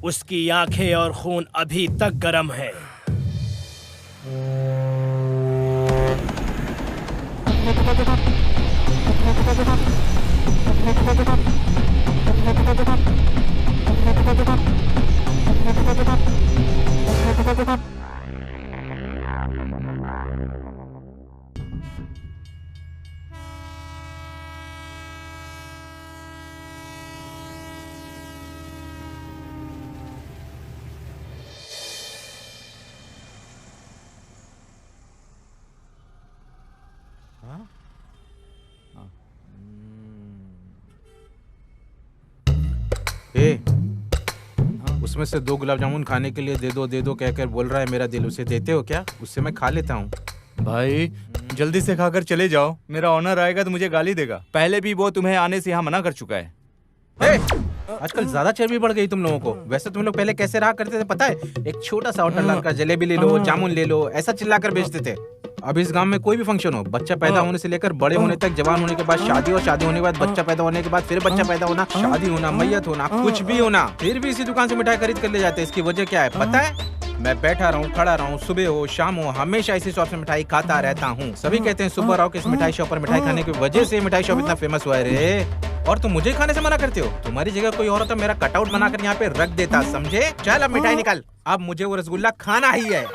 उसकी आंखें और खून अभी तक गर्म है। उसमें से 2 गुलाब जामुन खाने के लिए दे दो कहकर बोल रहा है मेरा दिल। उसे देते हो क्या? उससे मैं खा लेता हूँ। भाई जल्दी से खाकर चले जाओ, मेरा ऑनर आएगा तो मुझे गाली देगा। पहले भी वो तुम्हें आने से यहाँ मना कर चुका है। आजकल ज्यादा चर्बी बढ़ गई तुम लोगों को। वैसे तुम लोग पहले कैसे रहा करते थे पता है? एक छोटा सा होटल डालकर जलेबी ले लो, जामुन ले लो, ऐसा चिल्लाकर बेचते थे। अब इस गांव में कोई भी फंक्शन हो, बच्चा पैदा होने से लेकर बड़े होने तक, जवान होने के बाद शादी, और शादी होने के बाद बच्चा पैदा होने के बाद फिर बच्चा पैदा होना, शादी होना, मैयत होना, कुछ भी होना, फिर भी इसी दुकान से मिठाई खरीद कर ले जाते हैं। इसकी वजह क्या है पता है? मैं बैठा रहूं, खड़ा रहूं, सुबह हो शाम हो, हमेशा इसी शॉप से मिठाई खाता रहता हूँ। सभी कहते हैं सुबह आओ, किस मिठाई शॉप पर मिठाई खाने की वजह से मिठाई शॉप इतना फेमस हुआ है रे। और तुम मुझे खाने से मना करते हो? तुम्हारी जगह कोई और होता मेरा कटआउट बनाकर यहाँ पे रख देता, समझे? चल अब मिठाई निकाल, अब मुझे वो रसगुल्ला खाना ही है।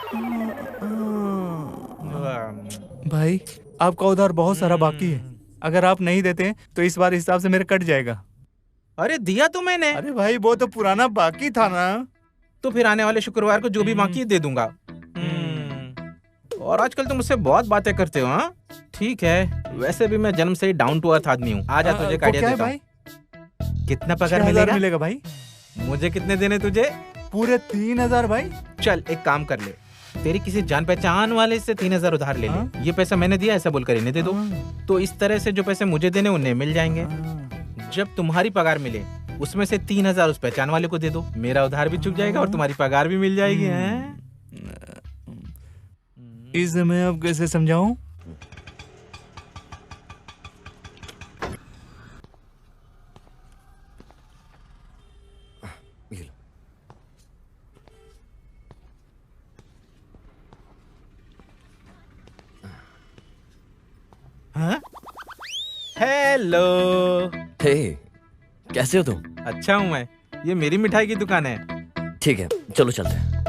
भाई आपका उधार बहुत सारा बाकी है, अगर आप नहीं देते तो इस बार हिसाब से मेरे कट जाएगा। अरे दिया तो मैंने। अरे भाई वो तो पुराना बाकी था ना। तो फिर आने वाले शुक्रवार को जो भी बाकी दे दूंगा। और आजकल तुम मुझसे बहुत बातें करते हो। हाँ ठीक है, वैसे भी मैं जन्म से ही डाउन टू अर्थ आदमी हूँ। आज तुझे एक आइडिया देता हूँ। कितना पगार मिलेगा भाई? मुझे कितने देने तुझे? पूरे 3000 भाई। चल एक काम कर ले, तेरी किसी जान पहचान वाले से 3000 उधार ले ले। ये पैसा मैंने दिया ऐसा बोलकर इन्हें दे दो। तो इस तरह से जो पैसे मुझे देने उन्हें मिल जाएंगे। जब तुम्हारी पगार मिले उसमें से 3000 उस पहचान वाले को दे दो। मेरा उधार भी चुक जाएगा और तुम्हारी पगार भी मिल जाएगी। इसे मैं अब कैसे समझाऊं? हेलो। हे, कैसे हो तुम? अच्छा हूँ मैं, ये मेरी मिठाई की दुकान है। ठीक है चलो चलते हैं।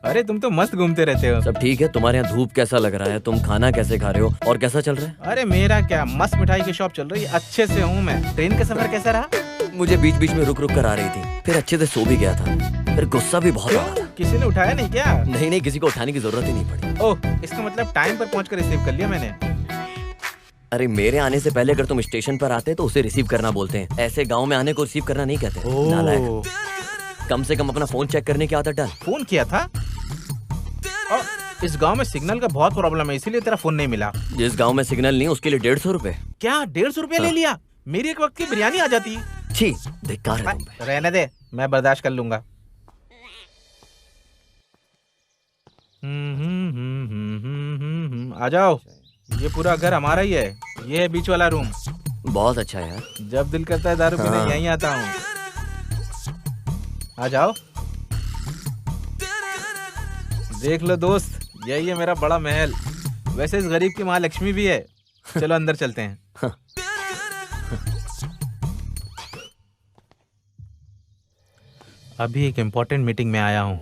अरे तुम तो मस्त घूमते रहते हो। सब ठीक है? तुम्हारे यहाँ धूप कैसा लग रहा है? तुम खाना कैसे खा रहे हो और कैसा चल रहा है? अरे मेरा क्या, मस्त मिठाई की शॉप चल रही है, अच्छे से हूँ मैं। ट्रेन का सफर कैसा रहा? मुझे बीच बीच में रुक रुक कर आ रही थी, फिर अच्छे से सो भी गया था, फिर गुस्सा भी बहुत आ रहा था। किसी ने उठाया नहीं क्या? नहीं, किसी को उठाने की जरूरत ही नहीं पड़ी। ओह, इसका मतलब टाइम पर पहुंचकर रिसीव कर लिया मैंने। अरे मेरे आने से पहले अगर तुम स्टेशन पर आते तो उसे रिसीव करना बोलते हैं, ऐसे गाँव में आने को रिसीव करना नहीं कहते। नालायक। कम से कम अपना फोन चेक करने की आदत डाल। फोन किया था? इस गांव में सिग्नल का बहुत प्रॉब्लम है, इसीलिए तेरा फोन नहीं मिला। जिस गांव में सिग्नल नहीं उसके लिए 150 रुपए। क्या 150 रुपए ले लिया? मेरी एक वक्त की बिरयानी आ जाती। छी, धिक्कार है तुम पे। रहने दे, मैं बर्दाश्त कर लूंगा। आ जाओ, ये पूरा घर हमारा ही है। ये है बीच वाला रूम। बहुत अच्छा है यार। जब दिल करता है दारू पीने यहीं आता हूँ। आ जाओ, देख लो दोस्त, यही है मेरा बड़ा महल। वैसे इस गरीब की माँ लक्ष्मी भी है। चलो अंदर चलते हैं। अभी एक इम्पोर्टेंट मीटिंग में आया हूँ।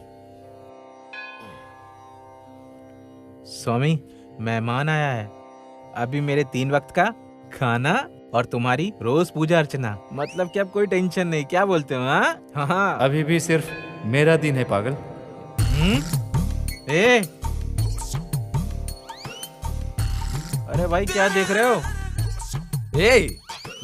स्वामी, मेहमान आया है। अभी मेरे 3 वक्त का खाना और तुम्हारी रोज पूजा अर्चना। मतलब कि अब कोई टेंशन नहीं। क्या बोलते हो? हाँ हाँ। अभी भी सिर्फ मेरा दिन है पागल। ए, अरे भाई क्या देख रहे हो?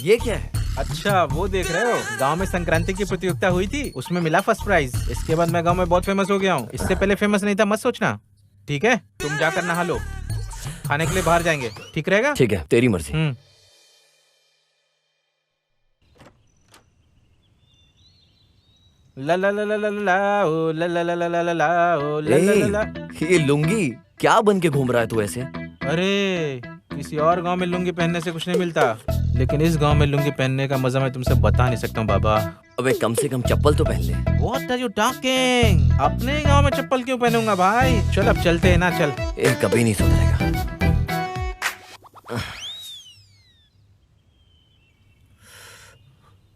ये क्या है? अच्छा वो देख रहे हो, गांव में संक्रांति की प्रतियोगिता हुई थी, उसमें मिला फर्स्ट प्राइज। इसके बाद मैं गांव में बहुत फेमस हो गया हूँ। इससे पहले फेमस नहीं था, मत सोचना। ठीक है, तुम जाकर नहा लो, खाने के लिए बाहर जाएंगे। ठीक रहेगा? ठीक है, तेरी मर्जी। ला ला ला ला ला ला ओ ला ला ला ला ला ला ला ओ ला ला ला ला। ये लुंगी क्या बन के घूम रहा है तू ऐसे? अरे किसी और गांव में लुंगी पहनने से कुछ नहीं मिलता, लेकिन इस गांव में लुंगी पहनने का मजा मैं तुमसे बता नहीं सकता हूँ बाबा। अबे कम से कम चप्पल तो पहन ले। What are you talking? अपने गांव में चप्पल क्यों पहनूंगा भाई? चल अब चलते हैं ना, चल। कभी नहीं सुधरेगा।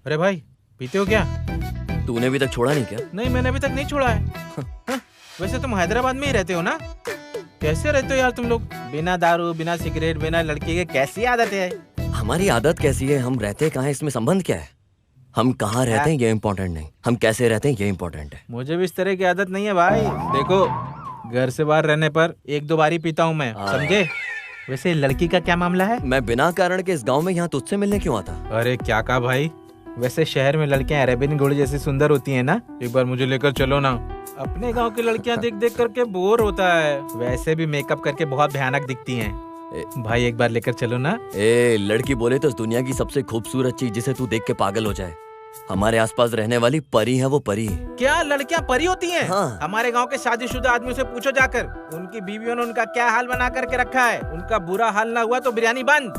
अरे भाई पीते हो क्या? तूने अभी तक छोड़ा नहीं क्या? नहीं, मैंने अभी तक नहीं छोड़ा है। वैसे तुम हैदराबाद में ही रहते हो ना? कैसे रहते हो यार तुम लोग? बिना दारू, बिना सिगरेट, बिना लड़की के कैसी आदत है? हमारी आदत कैसी है, हम रहते कहाँ है, इसमें संबंध क्या है? हम कहाँ रहते हैं ये इम्पोर्टेंट नहीं, हम कैसे रहते हैं ये इम्पोर्टेंट है। मुझे भी इस तरह की आदत नहीं है भाई। देखो, घर से बाहर रहने पर 1-2 बार ही पीता हूँ मैं, समझे? वैसे लड़की का क्या मामला है? मैं बिना कारण के इस गाँव में यहाँ तुझसे मिलने क्यों आता? अरे क्या कहा भाई? वैसे शहर में लड़कियां अरेबियन घोड़े जैसी सुंदर होती हैं ना? एक बार मुझे लेकर चलो ना। अपने गांव की लड़कियां देख देख करके बोर होता है। वैसे भी मेकअप करके बहुत भयानक दिखती हैं। भाई एक बार लेकर चलो ना। लड़की बोले तो दुनिया की सबसे खूबसूरत चीज जिसे तू देख के पागल हो जाए। हमारे आसपास रहने वाली परी है वो परी। क्या लड़कियां परी होती हैं? हाँ। हमारे गांव के शादीशुदा आदमियों से पूछो जाकर, उनकी बीवियों ने उनका क्या हाल बना करके रखा है। उनका बुरा हाल ना हुआ तो बिरयानी बंद।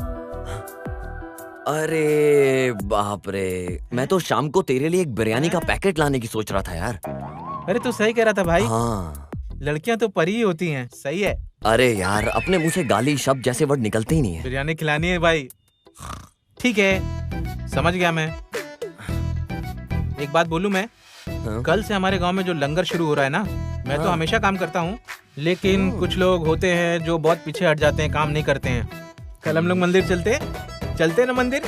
अरे बाप रे, मैं तो शाम को तेरे लिए एक बिरयानी का पैकेट लाने की सोच रहा था यार। अरे तू सही कह रहा था भाई। हाँ, लड़कियां तो परी ही होती हैं। सही है। अरे यार, अपने मुंह से गाली शब्द जैसे वर्ड निकलते ही नहीं है। बिरयानी खिलानी है भाई। ठीक है, समझ गया मैं। एक बात बोलूं मैं? कल से हमारे गांव में जो लंगर शुरू हो रहा है ना, मैं तो हमेशा काम करता हूँ, लेकिन कुछ लोग होते हैं जो बहुत पीछे हट जाते हैं, काम नहीं करते हैं। कल हम लोग मंदिर चलते हैं ना, मंदिर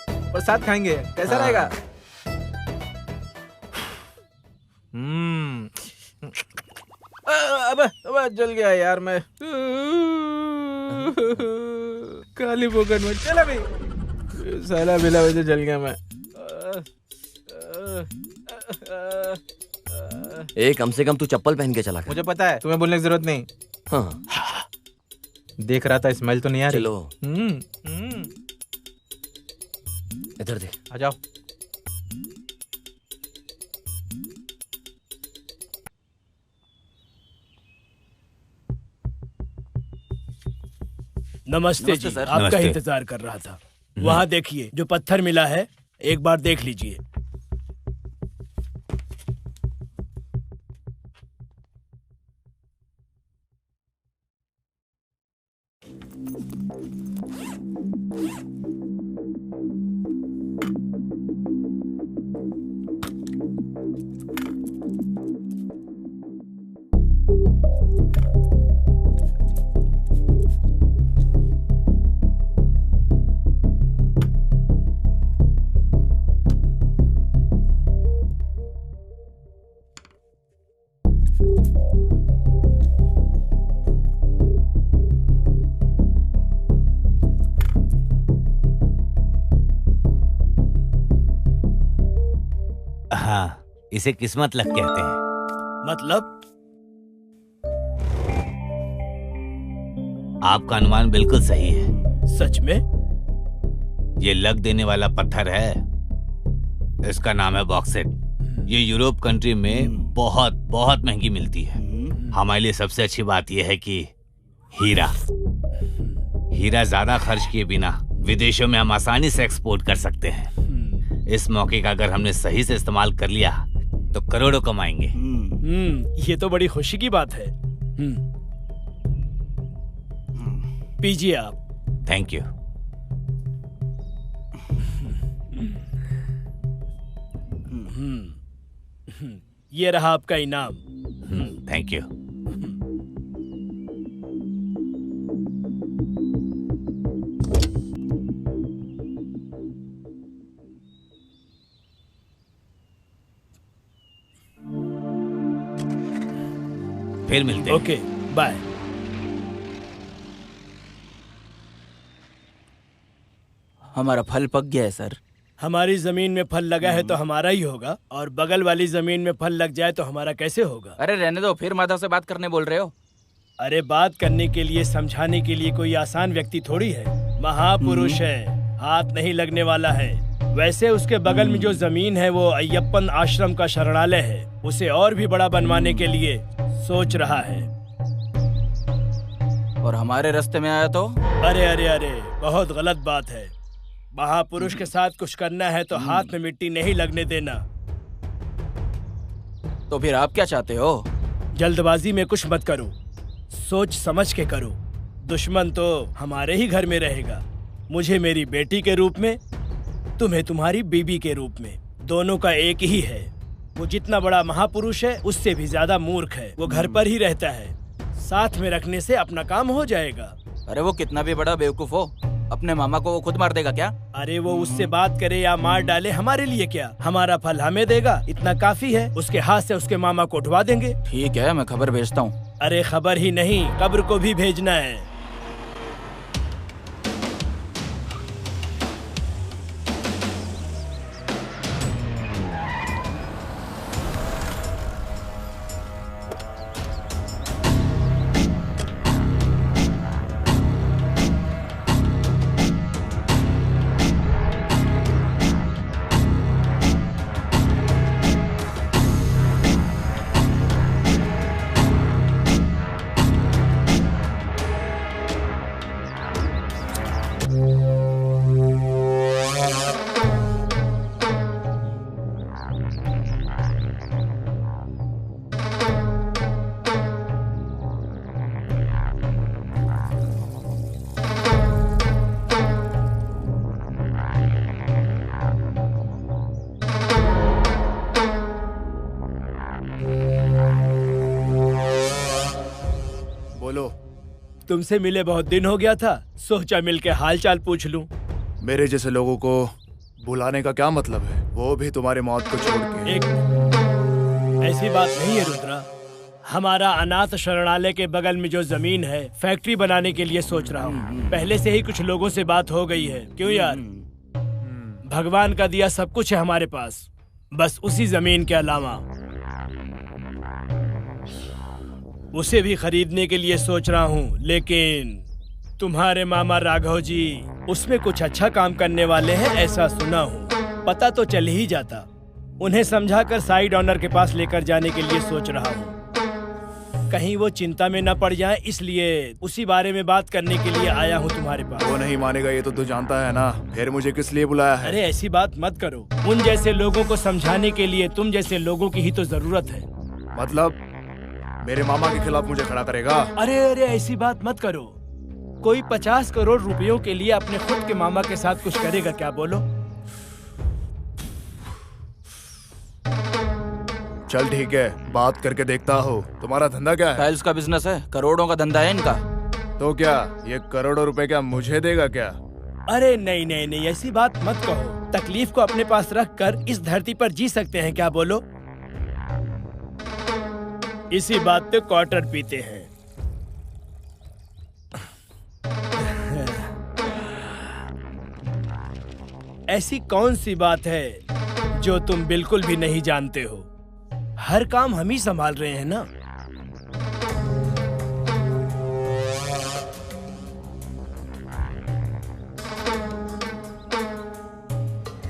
प्रसाद खाएंगे, कैसा रहेगा? अब जल गया यार मैं। काली बोकन में चल अभी। साला बिला वजह जल गया मैं। कम से कम तू चप्पल पहन के चला कर। मुझे पता है, तुम्हें बोलने की जरूरत नहीं। हाँ। देख रहा था, स्मेल तो नहीं आ रही। चलो इधर दे। आ जाओ। नमस्ते जी, सर। आपका इंतजार कर रहा था। वहाँ देखिए, जो पत्थर मिला है, एक बार देख लीजिए। हाँ, इसे किस्मत लक कहते हैं। मतलब? आपका अनुमान बिल्कुल सही है। सच में? ये लक देने वाला पत्थर है। इसका नाम है बॉक्सेट। ये यूरोप कंट्री में बहुत बहुत महंगी मिलती है। हमारे लिए सबसे अच्छी बात यह है कि हीरा ज्यादा खर्च किए बिना विदेशों में हम आसानी से एक्सपोर्ट कर सकते हैं। इस मौके का अगर हमने सही से इस्तेमाल कर लिया तो करोड़ों कमाएंगे। ये तो बड़ी खुशी की बात है। पीजिए आप। Thank you. ये रहा आपका इनाम। Thank you. फिर मिलते हैं। Okay, bye. हमारा फल पक गया है सर। हमारी जमीन में फल लगा है तो हमारा ही होगा, और बगल वाली जमीन में फल लग जाए तो हमारा कैसे होगा? अरे रहने दो, फिर माधव से बात करने बोल रहे हो? अरे बात करने के लिए, समझाने के लिए कोई आसान व्यक्ति थोड़ी है। महापुरुष है, हाथ नहीं लगने वाला है। वैसे उसके बगल में जो जमीन है वो अय्यप्पन आश्रम का शरणालय है, उसे और भी बड़ा बनवाने के लिए सोच रहा है। और हमारे रास्ते में आया तो? अरे अरे अरे, बहुत गलत बात है। महापुरुष के साथ कुछ करना है तो हाथ में मिट्टी नहीं लगने देना। तो फिर आप क्या चाहते हो? जल्दबाजी में कुछ मत करो, सोच समझ के करो। दुश्मन तो हमारे ही घर में रहेगा, मुझे मेरी बेटी के रूप में, तुम्हें तुम्हारी बीबी के रूप में। दोनों का एक ही है। वो जितना बड़ा महापुरुष है उससे भी ज्यादा मूर्ख है। वो घर पर ही रहता है, साथ में रखने से अपना काम हो जाएगा। अरे वो कितना भी बड़ा बेवकूफ हो, अपने मामा को वो खुद मार देगा क्या? अरे वो उससे बात करे या मार डाले, हमारे लिए क्या? हमारा फल हमें देगा, इतना काफी है। उसके हाथ से उसके मामा को उठवा देंगे। ठीक है, मैं खबर भेजता हूँ। अरे खबर ही नहीं, कब्र को भी भेजना है। तुमसे मिले बहुत दिन हो गया था, सोचा मिलके हाल चाल पूछ लूं। मेरे जैसे लोगों को बुलाने का क्या मतलब है, वो भी तुम्हारे मौत को छोड़ के। एक ऐसी बात नहीं है रुद्रा, हमारा अनाथ शरणालय के बगल में जो जमीन है फैक्ट्री बनाने के लिए सोच रहा हूँ। पहले से ही कुछ लोगों से बात हो गई है। क्यों यार, भगवान का दिया सब कुछ है हमारे पास, बस उसी जमीन के अलावा उसे भी खरीदने के लिए सोच रहा हूँ। लेकिन तुम्हारे मामा राघव जी उसमें कुछ अच्छा काम करने वाले हैं ऐसा सुना हूँ, पता तो चल ही जाता। उन्हें समझाकर साइड ऑनर के पास लेकर जाने के लिए सोच रहा हूँ, कहीं वो चिंता में न पड़ जाए, इसलिए उसी बारे में बात करने के लिए आया हूँ तुम्हारे पास। वो नहीं मानेगा ये तो तू जानता है ना, फिर मुझे किस लिए बुलाया है? अरे ऐसी बात मत करो, उन जैसे लोगों को समझाने के लिए तुम जैसे लोगों की ही तो जरूरत है। मतलब मेरे मामा के खिलाफ मुझे खड़ा करेगा? अरे अरे ऐसी बात मत करो, कोई 50 करोड़ रुपयों के लिए अपने खुद के मामा के साथ कुछ करेगा क्या, बोलो? चल ठीक है, बात करके देखता हूँ। तुम्हारा धंधा क्या है? टाइल्स का बिजनेस है, करोड़ों का धंधा है इनका। तो क्या ये करोड़ों रुपए क्या मुझे देगा क्या? अरे नहीं नहीं नहीं, ऐसी बात मत कहो। तकलीफ को अपने पास रख कर इस धरती पर जी सकते हैं क्या, बोलो? इसी बात पे क्वार्टर पीते हैं। ऐसी कौन सी बात है जो तुम बिल्कुल भी नहीं जानते हो? हर काम हम ही संभाल रहे हैं ना।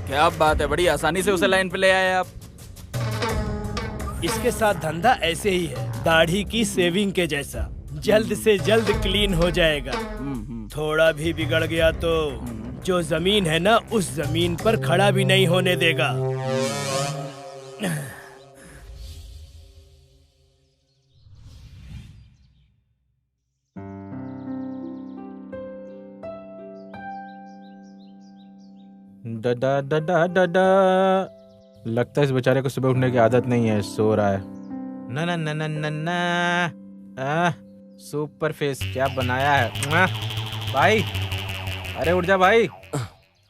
क्या बात है, बड़ी आसानी से उसे लाइन पे ले आए आप। इसके साथ धंधा ऐसे ही है, दाढ़ी की सेविंग के जैसा, जल्द से जल्द क्लीन हो जाएगा। थोड़ा भी बिगड़ गया तो जो जमीन है ना, उस जमीन पर खड़ा भी नहीं होने देगा। दा दा दा दा दा दा लगता है इस बेचारे को सुबह उठने की आदत नहीं है, सो रहा है। ना ना ना ना ना ना, सुपर फेस क्या बनाया है भाई। अरे उठ जा भाई,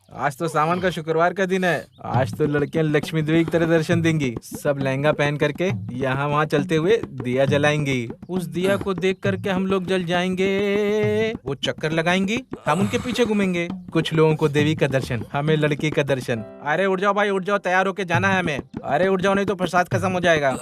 आज तो सावन का शुक्रवार का दिन है। आज तो लड़कियां लक्ष्मी देवी की तरह दर्शन देंगी। सब लहंगा पहन करके यहाँ वहाँ चलते हुए दिया जलाएंगी। उस दिया को देख करके हम लोग जल जाएंगे। वो चक्कर लगाएंगी, हम उनके पीछे घूमेंगे। कुछ लोगों को देवी का दर्शन, हमें लड़की का दर्शन। अरे उठ जाओ भाई, उठ जाओ, तैयार होके जाना है हमें। अरे उठ जाओ, नहीं तो प्रसाद खत्म हो जाएगा।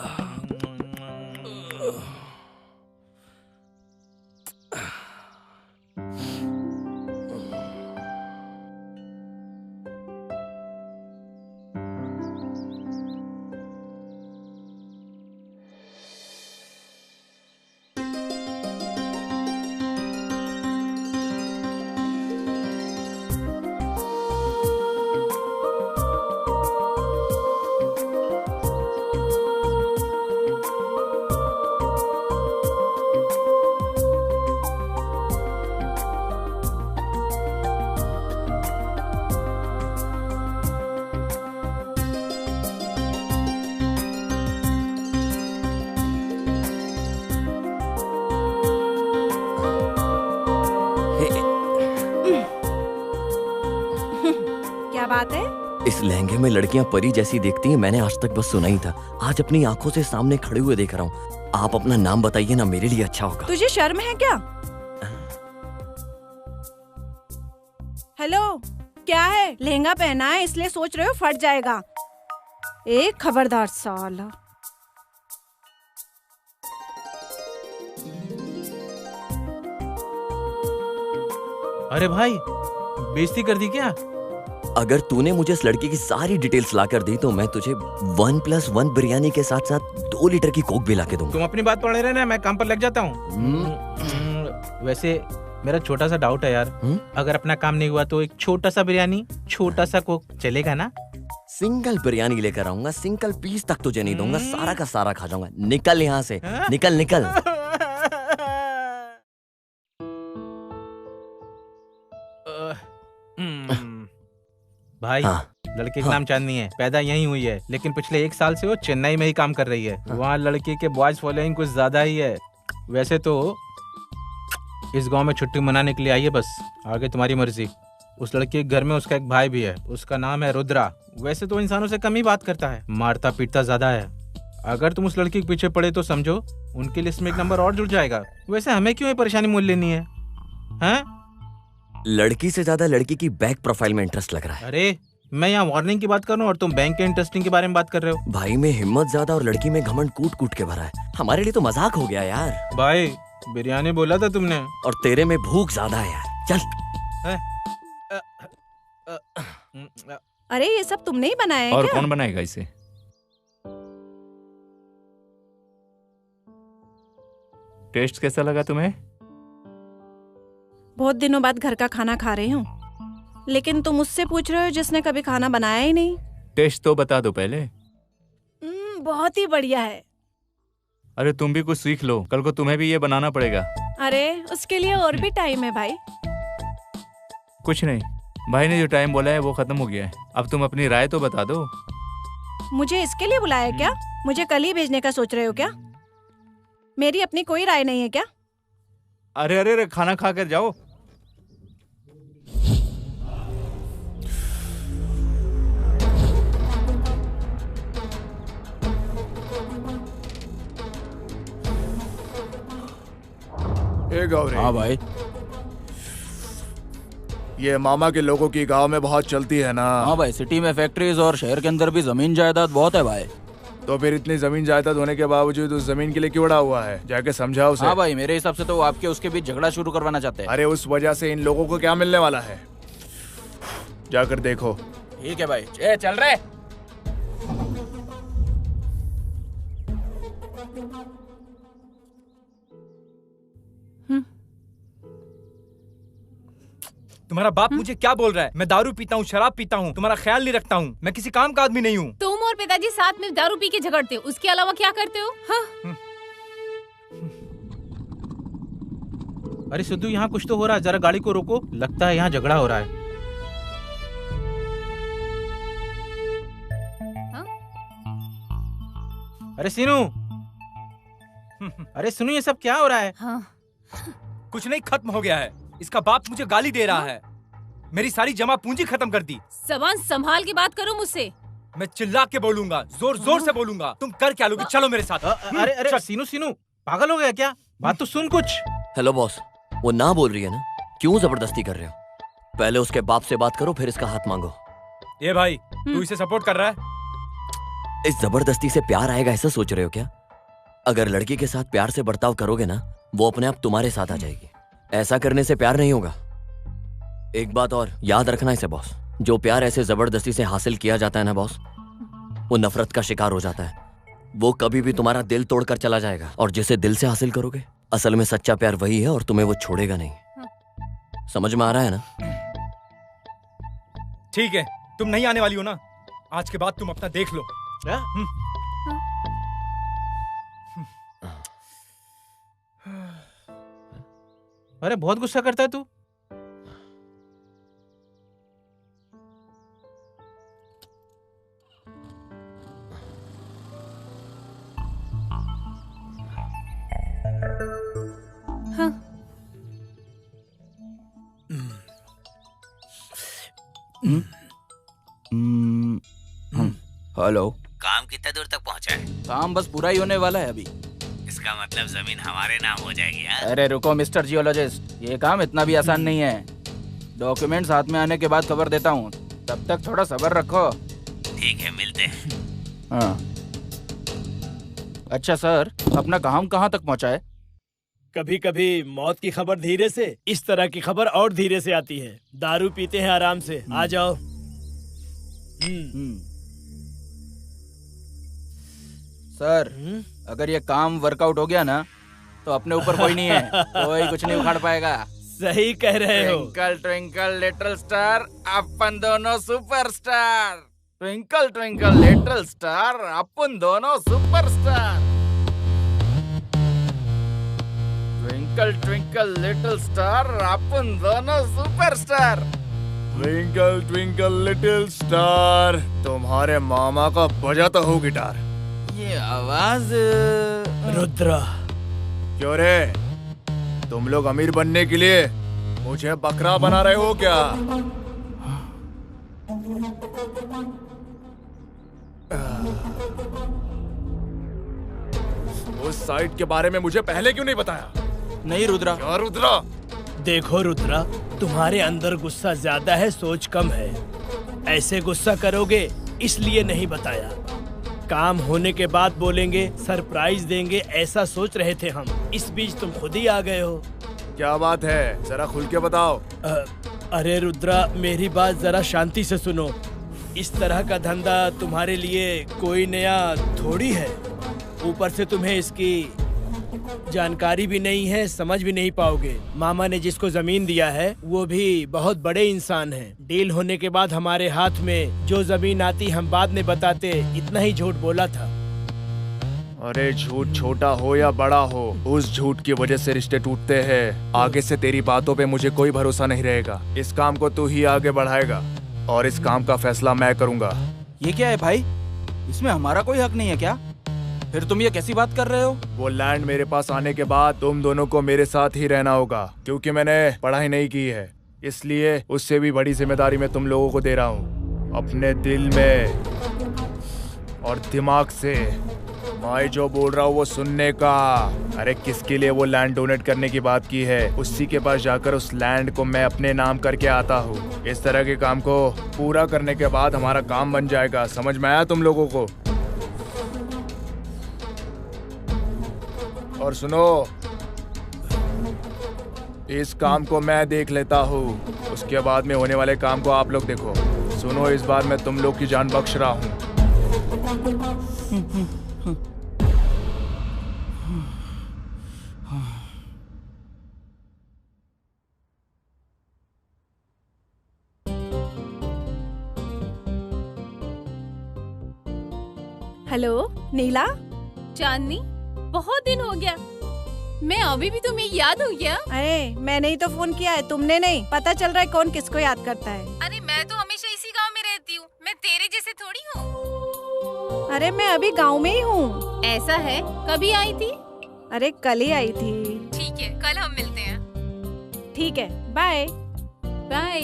क्या बात है? इस लहंगे में लड़कियां परी जैसी दिखती हैं, मैंने आज तक बस सुना ही था। आज अपनी आंखों से सामने खड़े हुए देख रहा हूँ। आप अपना नाम बताइए ना, मेरे लिए अच्छा होगा। तुझे शर्म है क्या? हेलो, क्या है? लहंगा पहना है इसलिए सोच रहे हो फट जाएगा। एक खबरदार साला। अरे भाई, बेइज्जती कर दी क्या? अगर तूने मुझे इस लड़की की सारी डिटेल्स ला कर दी तो मैं तुझे 1+1 बिरयानी के साथ साथ 2 लीटर की कोक भी ला के दूंगा। तुम अपनी बात पढ़े रहना, मैं काम पर लग जाता हूँ। वैसे मेरा छोटा सा डाउट है यार। अगर अपना काम नहीं हुआ तो एक छोटा सा बिरयानी, छोटा सा कोक चलेगा ना? सिंगल बिरयानी लेकर आऊंगा, सिंगल पीस तक तुझे नहीं दूंगा, सारा का सारा खा जाऊंगा। निकल यहाँ से, निकल निकल। भाई, लड़के का नाम चांदनी है, पैदा यहीं हुई है, लेकिन पिछले 1 साल से वो चेन्नई में ही काम कर रही है। वहाँ लड़की के बॉयज फॉलोइंग कुछ ज्यादा ही है। वैसे तो इस गांव में छुट्टी मनाने के लिए आई है, बस आगे तुम्हारी मर्जी। उस लड़की के घर में उसका एक भाई भी है, उसका नाम है रुद्रा। वैसे तो इंसानों से कम ही बात करता है, मारता पीटता ज्यादा है। अगर तुम उस लड़की के पीछे पड़े तो समझो उनकी लिस्ट में एक नंबर और जुड़ जाएगा। वैसे हमें क्यों ये परेशानी मोल लेनी है? लड़की से ज्यादा लड़की की बैक प्रोफाइल में इंटरेस्ट लग रहा है। अरे मैं यहाँ वार्निंग की बात कर रहा हूँ और तुम बैंक के इंटरेस्टिंग के बारे में बात कर रहे हो। भाई में हिम्मत ज्यादा और लड़की में घमंड कूट कूट के भरा है। हमारे लिए तो मजाक हो गया यार। भाई बिरयानी बोला था तुमने, और तेरे में भूख ज्यादा है यार। चल। अरे ये सब तुमने ही बनाया है और क्या? कौन बनाएगा इसे? टेस्ट कैसा लगा तुम्हें? बहुत दिनों बाद घर का खाना खा रही हूँ, लेकिन तुम मुझसे पूछ रहे हो जिसने कभी खाना बनाया ही नहीं। टेस्ट तो बता दो पहले। बहुत ही बढ़िया है। अरे तुम भी कुछ सीख लो, कल को तुम्हें भी ये बनाना पड़ेगा। अरे उसके लिए और भी टाइम है भाई। कुछ नहीं, भाई ने जो टाइम बोला है वो खत्म हो गया है। अब तुम अपनी राय तो बता दो। मुझे इसके लिए बुलाया क्या? मुझे कल ही भेजने का सोच रहे हो क्या? मेरी अपनी कोई राय नहीं है क्या? अरे अरे अरे, खाना खा कर जाओ। ए गौरी। हाँ भाई। ये मामा के लोगों की गांव में बहुत चलती है ना? हाँ भाई, सिटी में फैक्ट्रीज और शहर के अंदर भी जमीन जायदाद बहुत है भाई। तो फिर इतनी जमीन जायदाद होने के बावजूद उस जमीन के लिए क्यों अड़ा हुआ है? जाके समझाओ उसे। हाँ भाई, मेरे हिसाब से तो वो आपके उसके बीच झगड़ा शुरू करवाना चाहते हैं। अरे उस वजह से इन लोगों को क्या मिलने वाला है, जाकर देखो। ठीक है भाई, चल रहे। तुम्हारा बाप मुझे क्या बोल रहा है? मैं दारू पीता हूँ, शराब पीता हूँ, तुम्हारा ख्याल नहीं रखता हूँ, मैं किसी काम का आदमी नहीं हूँ। तुम और पिताजी साथ में दारू पी के झगड़ते हो, उसके अलावा क्या करते हो? हाँ? अरे सिद्धू, यहाँ कुछ तो हो रहा है, जरा गाड़ी को रोको। लगता है यहाँ झगड़ा हो रहा है। अरे सीनू, अरे सुनो, ये सब क्या हो रहा है? हाँ। कुछ नहीं, खत्म हो गया है। इसका बाप मुझे गाली दे रहा है। मेरी सारी जमा पूंजी खत्म कर दी। जबान संभाल के बात करो मुझसे। मैं चिल्ला के बोलूंगा, जोर जोर से बोलूंगा। तुम कर क्या लोगे? चलो मेरे साथ। अरे अरे सीनू सीनू, पागल हो गया क्या? बात तो सुन कुछ। हेलो बॉस, वो ना बोल रही है ना, क्यों जबरदस्ती कर रहे हो? पहले उसके बाप से बात करो, फिर इसका हाथ मांगो। ये भाई, तू इसे सपोर्ट कर रहा है? इस जबरदस्ती से प्यार आएगा ऐसा सोच रहे हो क्या? अगर लड़की के साथ प्यार से बर्ताव करोगे ना, वो अपने आप तुम्हारे साथ आ जाएगी। ऐसा करने से प्यार नहीं होगा। एक बात और याद रखना इसे बॉस, जो प्यार ऐसे जबरदस्ती से हासिल किया जाता है ना बॉस, वो नफरत का शिकार हो जाता है। वो कभी भी तुम्हारा दिल तोड़कर चला जाएगा। और जिसे दिल से हासिल करोगे, असल में सच्चा प्यार वही है और तुम्हें वो छोड़ेगा नहीं। समझ में आ रहा है ना? ठीक है, तुम नहीं आने वाली हो ना? आज के बाद तुम अपना देख लो। अरे बहुत गुस्सा करता है तू। हेलो। काम कितना दूर तक पहुंचा है? काम बस पूरा ही होने वाला है अभी। इसका मतलब जमीन हमारे नाम हो जाएगी यार। अरे रुको मिस्टर जियोलॉजिस्ट, ये काम इतना भी आसान नहीं है। डॉक्यूमेंट्स हाथ में आने के बाद खबर देता हूँ, तब तक थोड़ा सब्र रखो। ठीक है, मिलते हैं। हाँ। अच्छा सर, अपना काम कहाँ तक पहुँचा है? कभी कभी मौत की खबर धीरे से, इस तरह की खबर और धीरे से आती है। दारू पीते हैं आराम से, आ जाओ। सर, अगर ये काम वर्कआउट हो गया ना, तो अपने ऊपर कोई नहीं है, कोई कुछ नहीं उखाड़ पाएगा। सही कह रहे हो। ट्विंकल ट्विंकल लिटिल स्टार, अपन दोनों superstar. Twinkle twinkle little star, अपन दोनों superstar. Twinkle twinkle little star, अपन दोनों superstar. Twinkle twinkle little star, तुम्हारे मामा का बजाता हो गिटार। ये आवाज रुद्रा। क्यों रे, तुम लोग अमीर बनने के लिए मुझे बकरा बना रहे हो क्या? उस साइट के बारे में मुझे पहले क्यों नहीं बताया? नहीं रुद्रा। क्या रुद्रा? देखो रुद्रा, तुम्हारे अंदर गुस्सा ज्यादा है, सोच कम है। ऐसे गुस्सा करोगे इसलिए नहीं बताया। काम होने के बाद बोलेंगे, सरप्राइज देंगे, ऐसा सोच रहे थे हम। इस बीच तुम खुद ही आ गए हो। क्या बात है, जरा खुल के बताओ। अरे रुद्रा, मेरी बात जरा शांति से सुनो। इस तरह का धंधा तुम्हारे लिए कोई नया थोड़ी है। ऊपर से तुम्हें इसकी जानकारी भी नहीं है, समझ भी नहीं पाओगे। मामा ने जिसको जमीन दिया है वो भी बहुत बड़े इंसान हैं। डील होने के बाद हमारे हाथ में जो जमीन आती हम बाद में बताते, इतना ही झूठ बोला था। अरे झूठ छोटा हो या बड़ा हो, उस झूठ की वजह से रिश्ते टूटते हैं। आगे से तेरी बातों पे मुझे कोई भरोसा नहीं रहेगा। इस काम को तू ही आगे बढ़ाएगा और इस काम का फैसला मैं करूंगा। ये क्या है भाई, इसमें हमारा कोई हक नहीं है क्या? फिर तुम ये कैसी बात कर रहे हो? वो लैंड मेरे पास आने के बाद तुम दोनों को मेरे साथ ही रहना होगा, क्योंकि मैंने पढ़ाई नहीं की है। इसलिए उससे भी बड़ी जिम्मेदारी मैं तुम लोगों को दे रहा हूँ। अपने दिल में और दिमाग से मैं जो बोल रहा हूँ वो सुनने का। अरे किसके लिए वो लैंड डोनेट करने की बात की है, उसी के पास जाकर उस लैंड को मैं अपने नाम करके आता हूँ। इस तरह के काम को पूरा करने के बाद हमारा काम बन जाएगा। समझ में आया तुम लोगों को? और सुनो, इस काम को मैं देख लेता हूँ, उसके बाद में होने वाले काम को आप लोग देखो। सुनो, इस बार मैं तुम लोग की जान बख्श रहा हूँ। हेलो नीला। चांदनी, बहुत दिन हो गया। मैं अभी भी तुम्हें याद हूँ क्या? अरे मैंने ही तो फोन किया है, तुमने नहीं। पता चल रहा है कौन किसको याद करता है। अरे मैं तो हमेशा इसी गांव में रहती हूँ, मैं तेरे जैसे थोड़ी हूँ। अरे मैं अभी गांव में ही हूँ। ऐसा है, कभी आई थी? अरे कल ही आई थी। ठीक है, कल हम मिलते हैं। ठीक है, बाय बाय।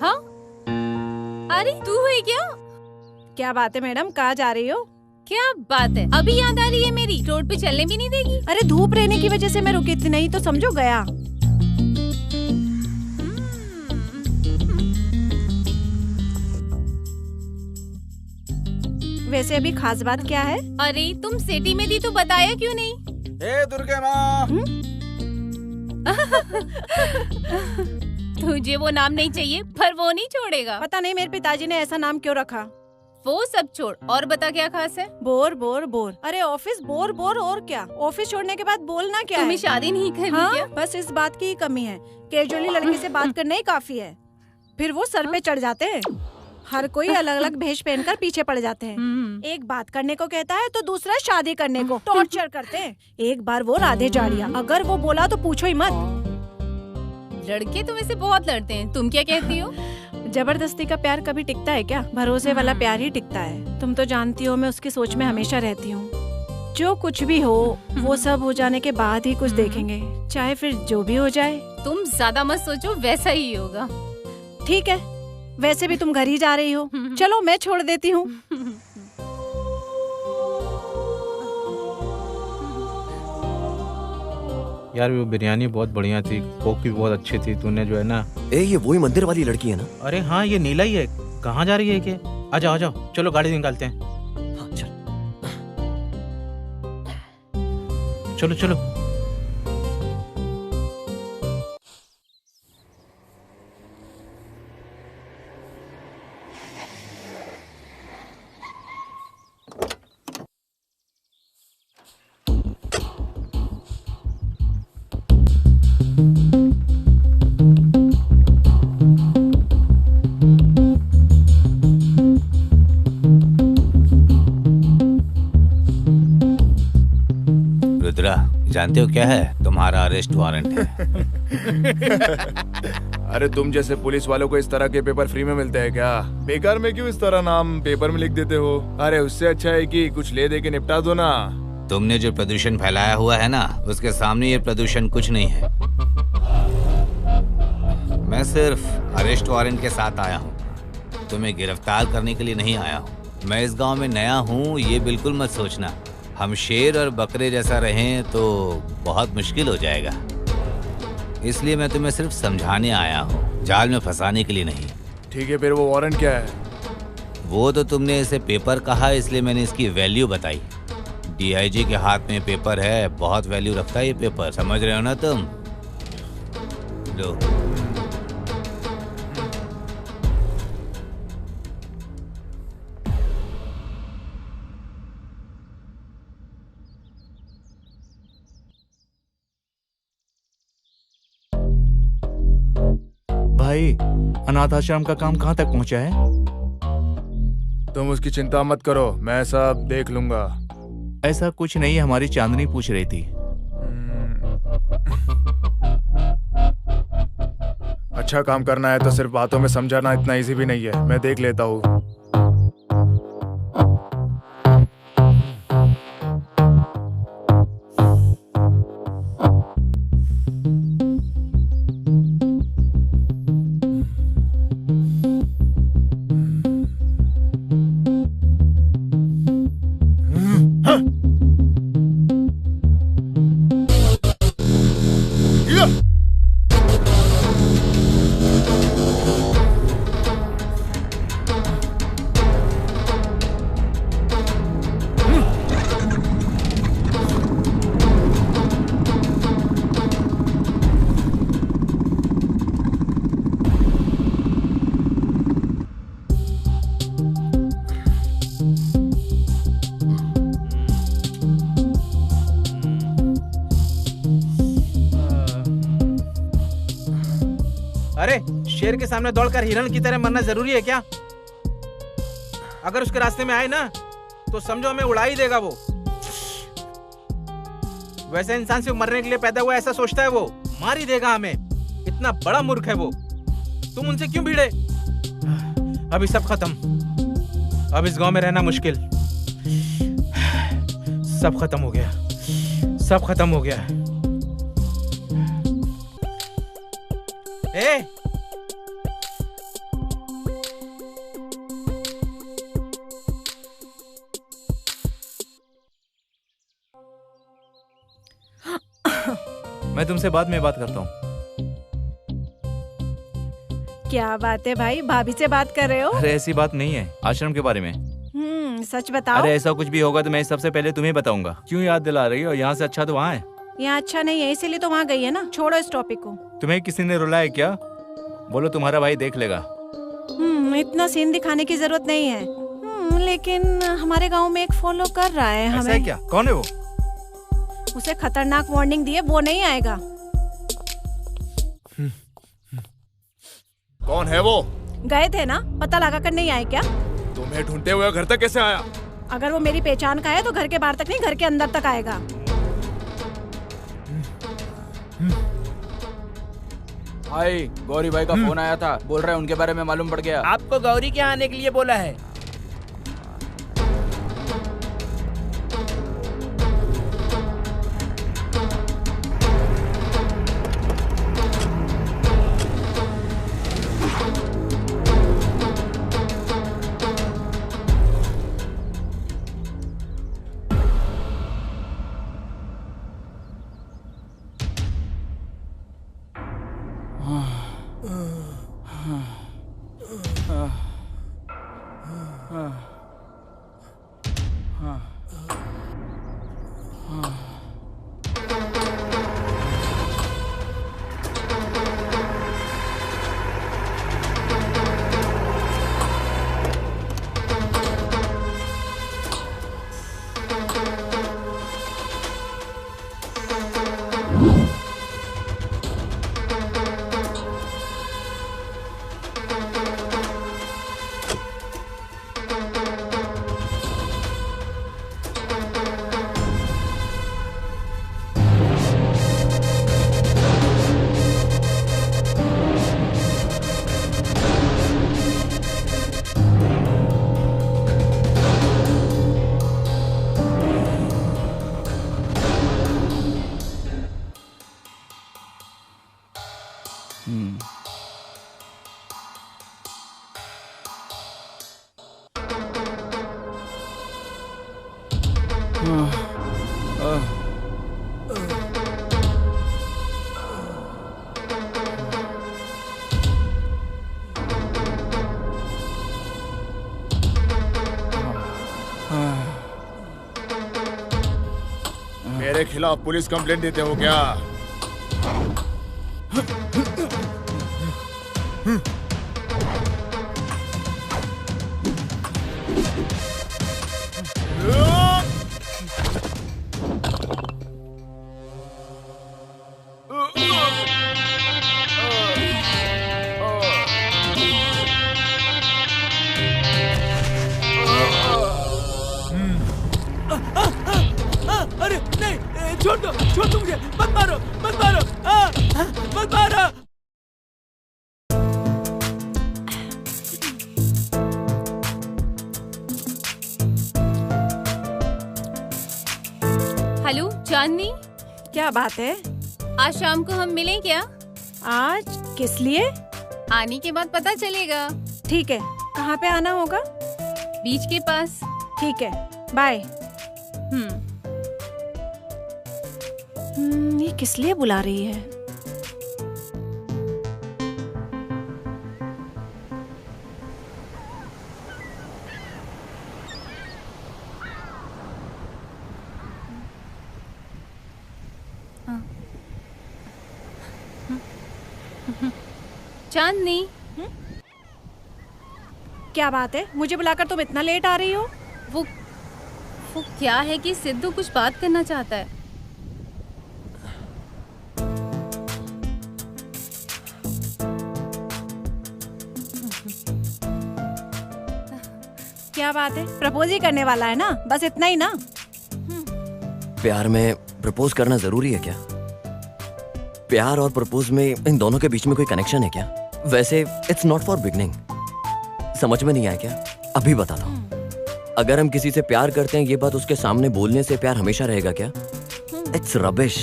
हाँ? अरे तू है क्या? क्या बात है मैडम, कहाँ जा रही हो? क्या बात है, अभी याद आ रही है मेरी? रोड पे चलने भी नहीं देगी? अरे धूप रहने की वजह से मैं रुकी थी, नहीं तो समझो गया। वैसे अभी खास बात क्या है? अरे तुम सिटी में थी तो बताया क्यों नहीं? ए दुर्गे माँ। तुझे वो नाम नहीं चाहिए, पर वो नहीं छोड़ेगा। पता नहीं मेरे पिताजी ने ऐसा नाम क्यों रखा। वो सब छोड़, और बता क्या खास है? Bore bore bore. अरे ऑफिस बोर बोर और क्या? ऑफिस छोड़ने के बाद बोलना क्या तुम्हें है? शादी नहीं करनी हाँ, क्या? बस इस बात की ही कमी है। कैजुअली लड़के से बात करना ही काफी है, फिर वो सर पे चढ़ जाते हैं। हर कोई अलग अलग भेष पहनकर पीछे पड़ जाते हैं। एक बात करने को कहता है तो दूसरा शादी करने को टॉर्चर करते हैं। एक बार वो राधे जाड़िया, अगर वो बोला तो पूछो ही मत। लड़के तुम से बहुत लड़ते हैं, तुम क्या कहती हो? जबरदस्ती का प्यार कभी टिकता है क्या? भरोसे वाला प्यार ही टिकता है। तुम तो जानती हो मैं उसकी सोच में हमेशा रहती हूँ। जो कुछ भी हो वो सब हो जाने के बाद ही कुछ देखेंगे, चाहे फिर जो भी हो जाए। तुम ज्यादा मत सोचो, वैसा ही होगा। ठीक है, वैसे भी तुम घर ही जा रही हो, चलो मैं छोड़ देती हूँ। यार वो बिरयानी बहुत बढ़िया थी, कोक भी बहुत अच्छी थी। तूने जो है ना, ये वही मंदिर वाली लड़की है ना? अरे हाँ, ये नीला ही है। कहाँ जा रही है क्या? आ जाओ आ जाओ, चलो गाड़ी निकालते हैं। हाँ, चल। चलो चलो। जानते हो क्या है? तुम्हारा अरेस्ट वारंट है। अरे तुम जैसे पुलिस वालों को इस तरह के पेपर फ्री में मिलते हैं क्या? बेकार में क्यों इस तरह नाम पेपर में लिख देते हो? अरे उससे अच्छा है कि कुछ ले दे के निपटा दो ना। तुमने जो प्रदूषण फैलाया हुआ है ना, उसके सामने ये प्रदूषण कुछ नहीं है। मैं सिर्फ अरेस्ट वारंट के साथ आया हूँ, तुम्हें गिरफ्तार करने के लिए नहीं आया हूँ। मैं इस गांव में नया हूँ, ये बिल्कुल मत सोचना हम शेर और बकरे जैसा रहें तो बहुत मुश्किल हो जाएगा। इसलिए मैं तुम्हें सिर्फ समझाने आया हूँ, जाल में फंसाने के लिए नहीं। ठीक है, फिर वो वारंट क्या है? वो तो तुमने इसे पेपर कहा, इसलिए मैंने इसकी वैल्यू बताई। डीआईजी के हाथ में पेपर है, बहुत वैल्यू रखता है ये पेपर, समझ रहे हो ना तुम? लो। भाई, अनाथ आश्रम का काम कहाँ तक पहुँचा है? तुम उसकी चिंता मत करो, मैं सब देख लूंगा। ऐसा कुछ नहीं, हमारी चांदनी पूछ रही थी। अच्छा काम करना है तो सिर्फ बातों में समझाना इतना इजी भी नहीं है, मैं देख लेता हूँ। अरे शेर के सामने दौड़कर हिरण की तरह मरना जरूरी है क्या? अगर उसके रास्ते में आए ना तो समझो हमें उड़ा ही देगा वो। वैसे इंसान सिर्फ मरने के लिए पैदा हुआ ऐसा सोचता है वो, मार ही देगा हमें। इतना बड़ा मूर्ख है वो। तुम उनसे क्यों भिड़े? अभी सब खत्म, अब इस गांव में रहना मुश्किल। सब खत्म हो गया, सब खत्म हो गया। ए मैं तुमसे बाद में बात करता हूँ। क्या बात है भाई, भाभी से बात कर रहे हो? अरे ऐसी बात नहीं है, आश्रम के बारे में। सच बताओ। अरे ऐसा कुछ भी होगा तो मैं सबसे पहले तुम्हें बताऊंगा। क्यों याद दिला रही हो? यहाँ से अच्छा तो वहाँ है। यहाँ अच्छा नहीं है इसीलिए तो वहाँ गई है ना। छोड़ो इस टॉपिक को। तुम्हें किसी ने रुलाया क्या? बोलो तुम्हारा भाई देख लेगा। इतना सीन दिखाने की जरूरत नहीं है। लेकिन हमारे गांव में एक फॉलो कर रहा है हमें। ऐसा है क्या? कौन है वो? उसे खतरनाक वार्निंग दी है, वो नहीं आएगा। कौन है वो? गए थे ना, पता लगा कर नहीं आए क्या? तुम्हें ढूंढते हुए घर तक कैसे आया? अगर वो मेरी पहचान का है तो घर के बाहर तक नहीं, घर के अंदर तक आएगा। भाई गौरी भाई का फोन आया था, बोल रहे हैं उनके बारे में मालूम पड़ गया। आपको गौरी के यहाँ आने के लिए बोला है। मेरे खिलाफ पुलिस कंप्लेंट देते हो क्या? अरे नहीं, छोड़ दो मुझे, मत मारो, मत मारो। हेलो चांदनी, क्या बात है? आज शाम को हम मिलें क्या? आज किस लिए? आने के बाद पता चलेगा। ठीक है, कहाँ पे आना होगा? बीच के पास। ठीक है, बाय। ये किस लिए बुला रही है? चांदनी, क्या बात है? मुझे बुलाकर तुम इतना लेट आ रही हो? वो क्या है कि सिद्धू कुछ बात करना चाहता है। क्या बात है, प्रपोज ही करने वाला है ना, बस इतना ही ना। प्यार में प्रपोज करना जरूरी है क्या? प्यार और प्रपोज में इन दोनों के बीच में कोई कनेक्शन है क्या? वैसे इट्स नॉट फॉर बिगनिंग। समझ में नहीं आया क्या? अभी बताता हूँ। अगर हम किसी से प्यार करते हैं, ये बात उसके सामने बोलने से प्यार हमेशा रहेगा क्या? It's rubbish.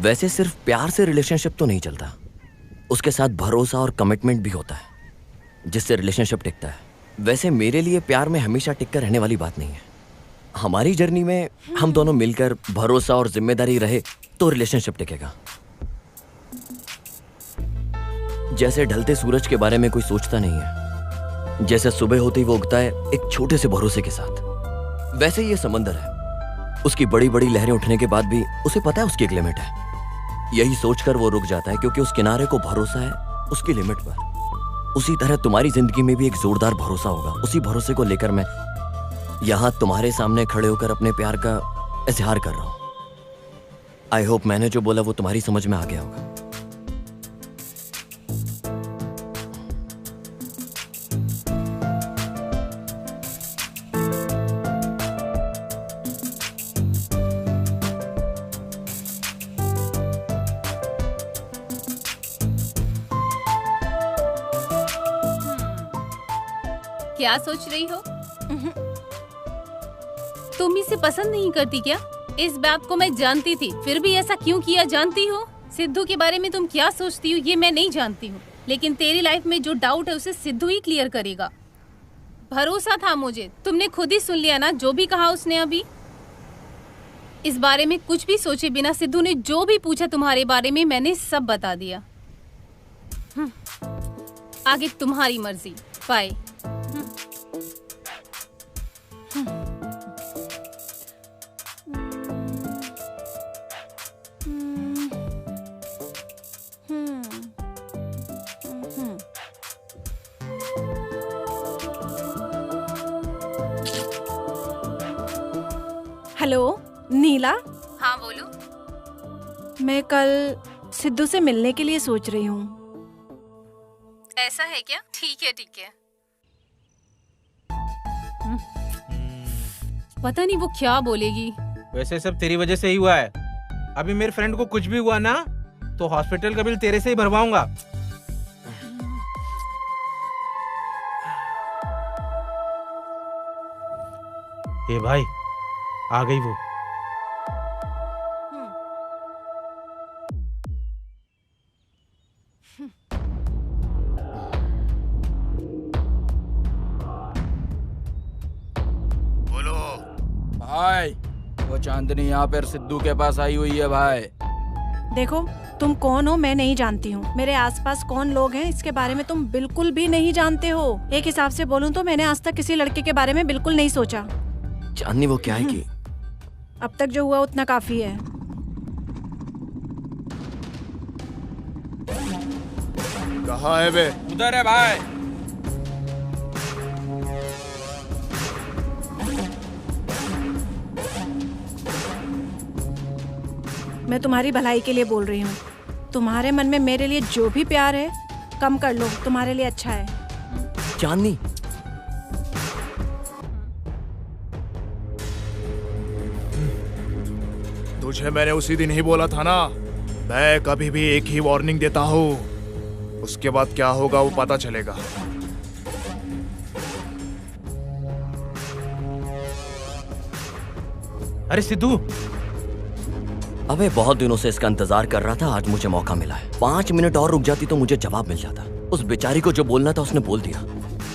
वैसे सिर्फ प्यार से रिलेशनशिप तो नहीं चलता, उसके साथ भरोसा और कमिटमेंट भी होता है जिससे रिलेशनशिप टिकता है। वैसे मेरे लिए प्यार में हमेशा टिक कर रहने वाली बात नहीं है। हमारी जर्नी में हम दोनों मिलकर भरोसा और जिम्मेदारी रहे तो रिलेशनशिप टिकेगा। जैसे ढलते सूरज के बारे में कोई सोचता नहीं है, जैसे सुबह होते ही वो उगता है एक छोटे से भरोसे के साथ, वैसे ये समंदर है। उसकी बड़ी बड़ी लहरें उठने के बाद भी उसे पता है उसकी एक लिमिट है। यही सोचकर वो रुक जाता है क्योंकि उस किनारे को भरोसा है उसकी लिमिट पर। उसी तरह तुम्हारी जिंदगी में भी एक जोरदार भरोसा होगा। उसी भरोसे को लेकर मैं यहां तुम्हारे सामने खड़े होकर अपने प्यार का इजहार कर रहा हूं। आई होप मैंने जो बोला वो तुम्हारी समझ में आ गया होगा। क्या सोच रही हो? तुम इसे पसंद नहीं करती क्या? इस बात को मैं जानती थी, फिर भी ऐसा क्यों किया जानती हो? सिद्धू के बारे में तुम क्या सोचती हो ये मैं नहीं जानती हूँ, लेकिन तेरी लाइफ में जो डाउट है उसे सिद्धू ही क्लियर करेगा। भरोसा था मुझे, तुमने खुद ही सुन लिया ना जो भी कहा उसने अभी। इस बारे में कुछ भी सोचे बिना सिद्धू ने जो भी पूछा तुम्हारे बारे में मैंने सब बता दिया। आगे तुम्हारी मर्जी। बाय। हेलो नीला। हाँ बोलो। मैं कल सिद्धू से मिलने के लिए सोच रही हूँ। ऐसा है क्या? ठीक है ठीक है। पता नहीं वो क्या बोलेगी। वैसे सब तेरी वजह से ही हुआ है। अभी मेरे फ्रेंड को कुछ भी हुआ ना तो हॉस्पिटल का बिल तेरे से ही भरवाऊंगा। ए भाई आ गई वो। बोलो भाई, वो चांदनी यहाँ पर सिद्धू के पास आई हुई है भाई। देखो तुम कौन हो मैं नहीं जानती हूँ, मेरे आसपास कौन लोग हैं इसके बारे में तुम बिल्कुल भी नहीं जानते हो। एक हिसाब से बोलूँ तो मैंने आज तक किसी लड़के के बारे में बिल्कुल नहीं सोचा। चांदनी वो क्या है कि अब तक जो हुआ उतना काफी है। कहाँ है बे? उधर है भाई। मैं तुम्हारी भलाई के लिए बोल रही हूँ। तुम्हारे मन में मेरे लिए जो भी प्यार है कम कर लो, तुम्हारे लिए अच्छा है। चांदनी तुझे मैंने उसी दिन ही बोला था ना, मैं कभी भी एक ही वार्निंग देता हूँ, उसके बाद क्या होगा वो पता चलेगा। अरे सिद्धू, अबे बहुत दिनों से इसका इंतजार कर रहा था, आज मुझे मौका मिला है। 5 मिनट और रुक जाती तो मुझे जवाब मिल जाता। उस बेचारी को जो बोलना था उसने बोल दिया।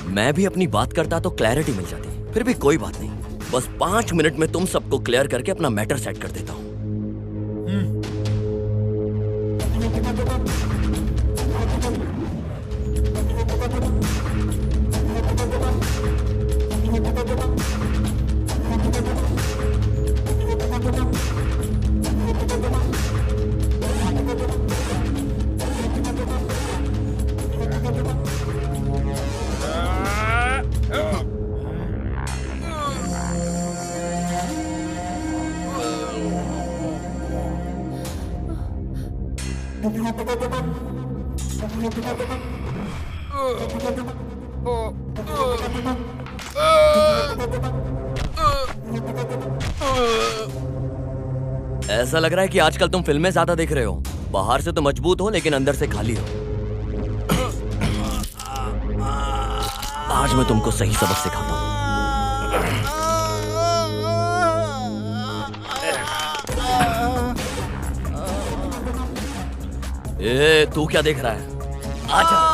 मैं भी अपनी बात करता तो क्लैरिटी मिल जाती। फिर भी कोई बात नहीं, बस 5 मिनट में तुम सबको क्लियर करके अपना मैटर सेट कर देता हूँ। ऐसा लग रहा है कि आजकल तुम फिल्में ज्यादा देख रहे हो। बाहर से तो मजबूत हो लेकिन अंदर से खाली हो। आज मैं तुमको सही सबक सिखाता हूँ। ए, तू क्या देख रहा है? आजा।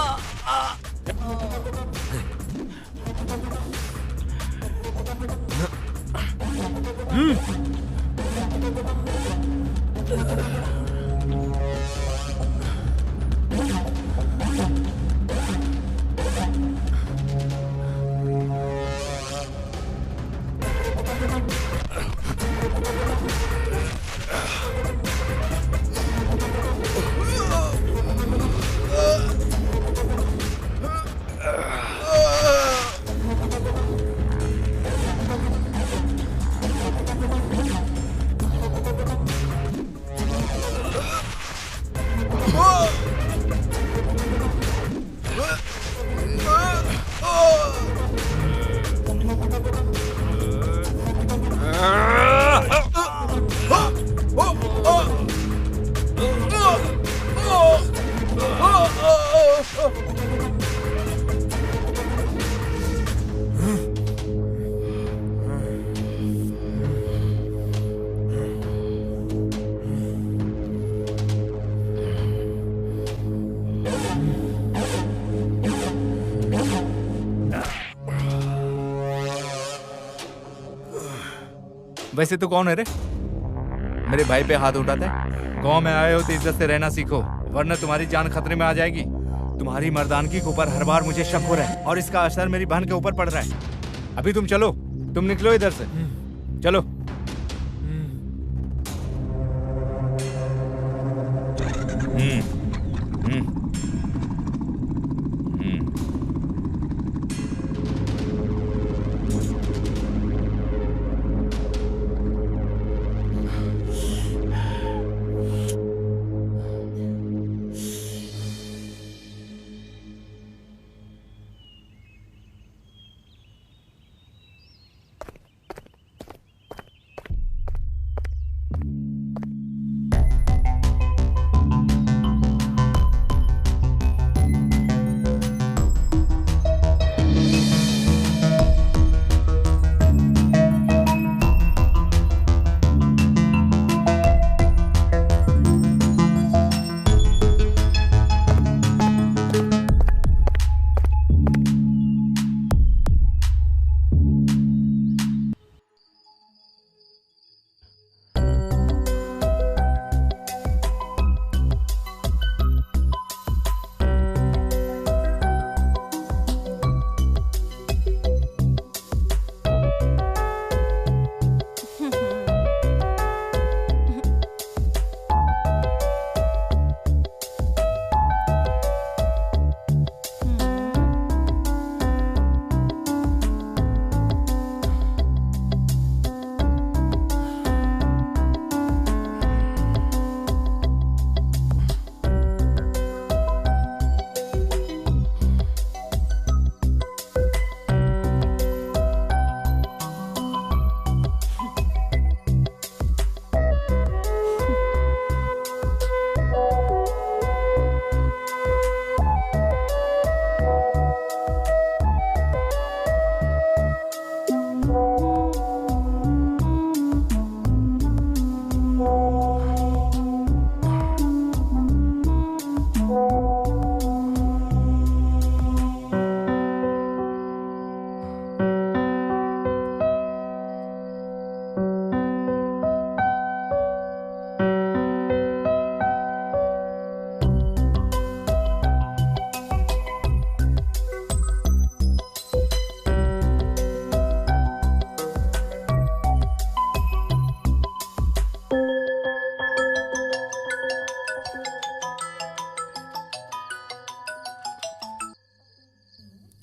वैसे तो कौन है रे? मेरे भाई पे हाथ उठाता है। गांव में आए हो तो इज्जत से रहना सीखो, वरना तुम्हारी जान खतरे में आ जाएगी। तुम्हारी मर्दानगी के ऊपर हर बार मुझे शक हो रहा है और इसका असर मेरी बहन के ऊपर पड़ रहा है। अभी तुम चलो, तुम निकलो इधर से, चलो।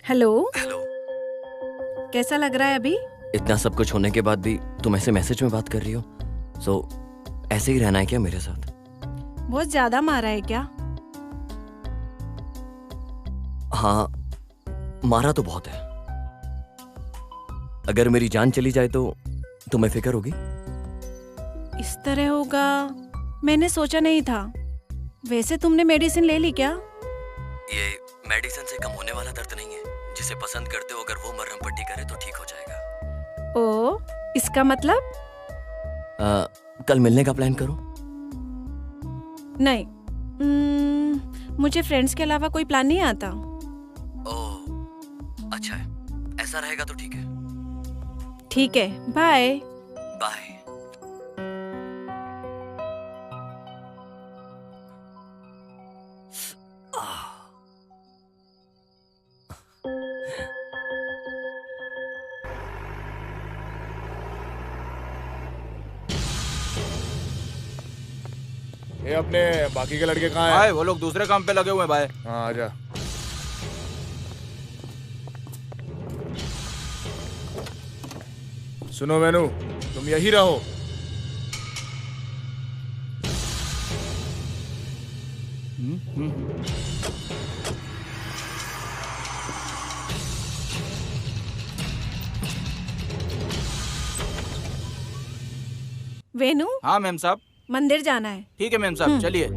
हेलो। कैसा लग रहा है अभी? इतना सब कुछ होने के बाद भी तुम ऐसे मैसेज में बात कर रही हो। सो ऐसे ही रहना है क्या मेरे साथ? बहुत ज्यादा मारा है क्या? हाँ, मारा तो बहुत है। अगर मेरी जान चली जाए तो तुम्हें फिक्र होगी? इस तरह होगा मैंने सोचा नहीं था। वैसे तुमने मेडिसिन ले ली क्या? ये मेडिसिन से कम होने वाला दर्द नहीं है। जिसे पसंद करते हो अगर वो मरहम पट्टी करे तो ठीक हो जाएगा। ओ, इसका मतलब? कल मिलने का प्लान करो। नहीं, मुझे फ्रेंड्स के अलावा कोई प्लान नहीं आता। ओह, अच्छा है। ऐसा रहेगा तो ठीक है। ठीक है, बाय। बाय। ये अपने बाकी के लड़के कहाँ हैं? भाई वो लोग दूसरे काम पे लगे हुए हैं भाई। हाँ आजा। सुनो वेनु, तुम यही रहो। वेनु, हाँ मैम साहब। मंदिर जाना है। ठीक है मैम साहब, चलिए।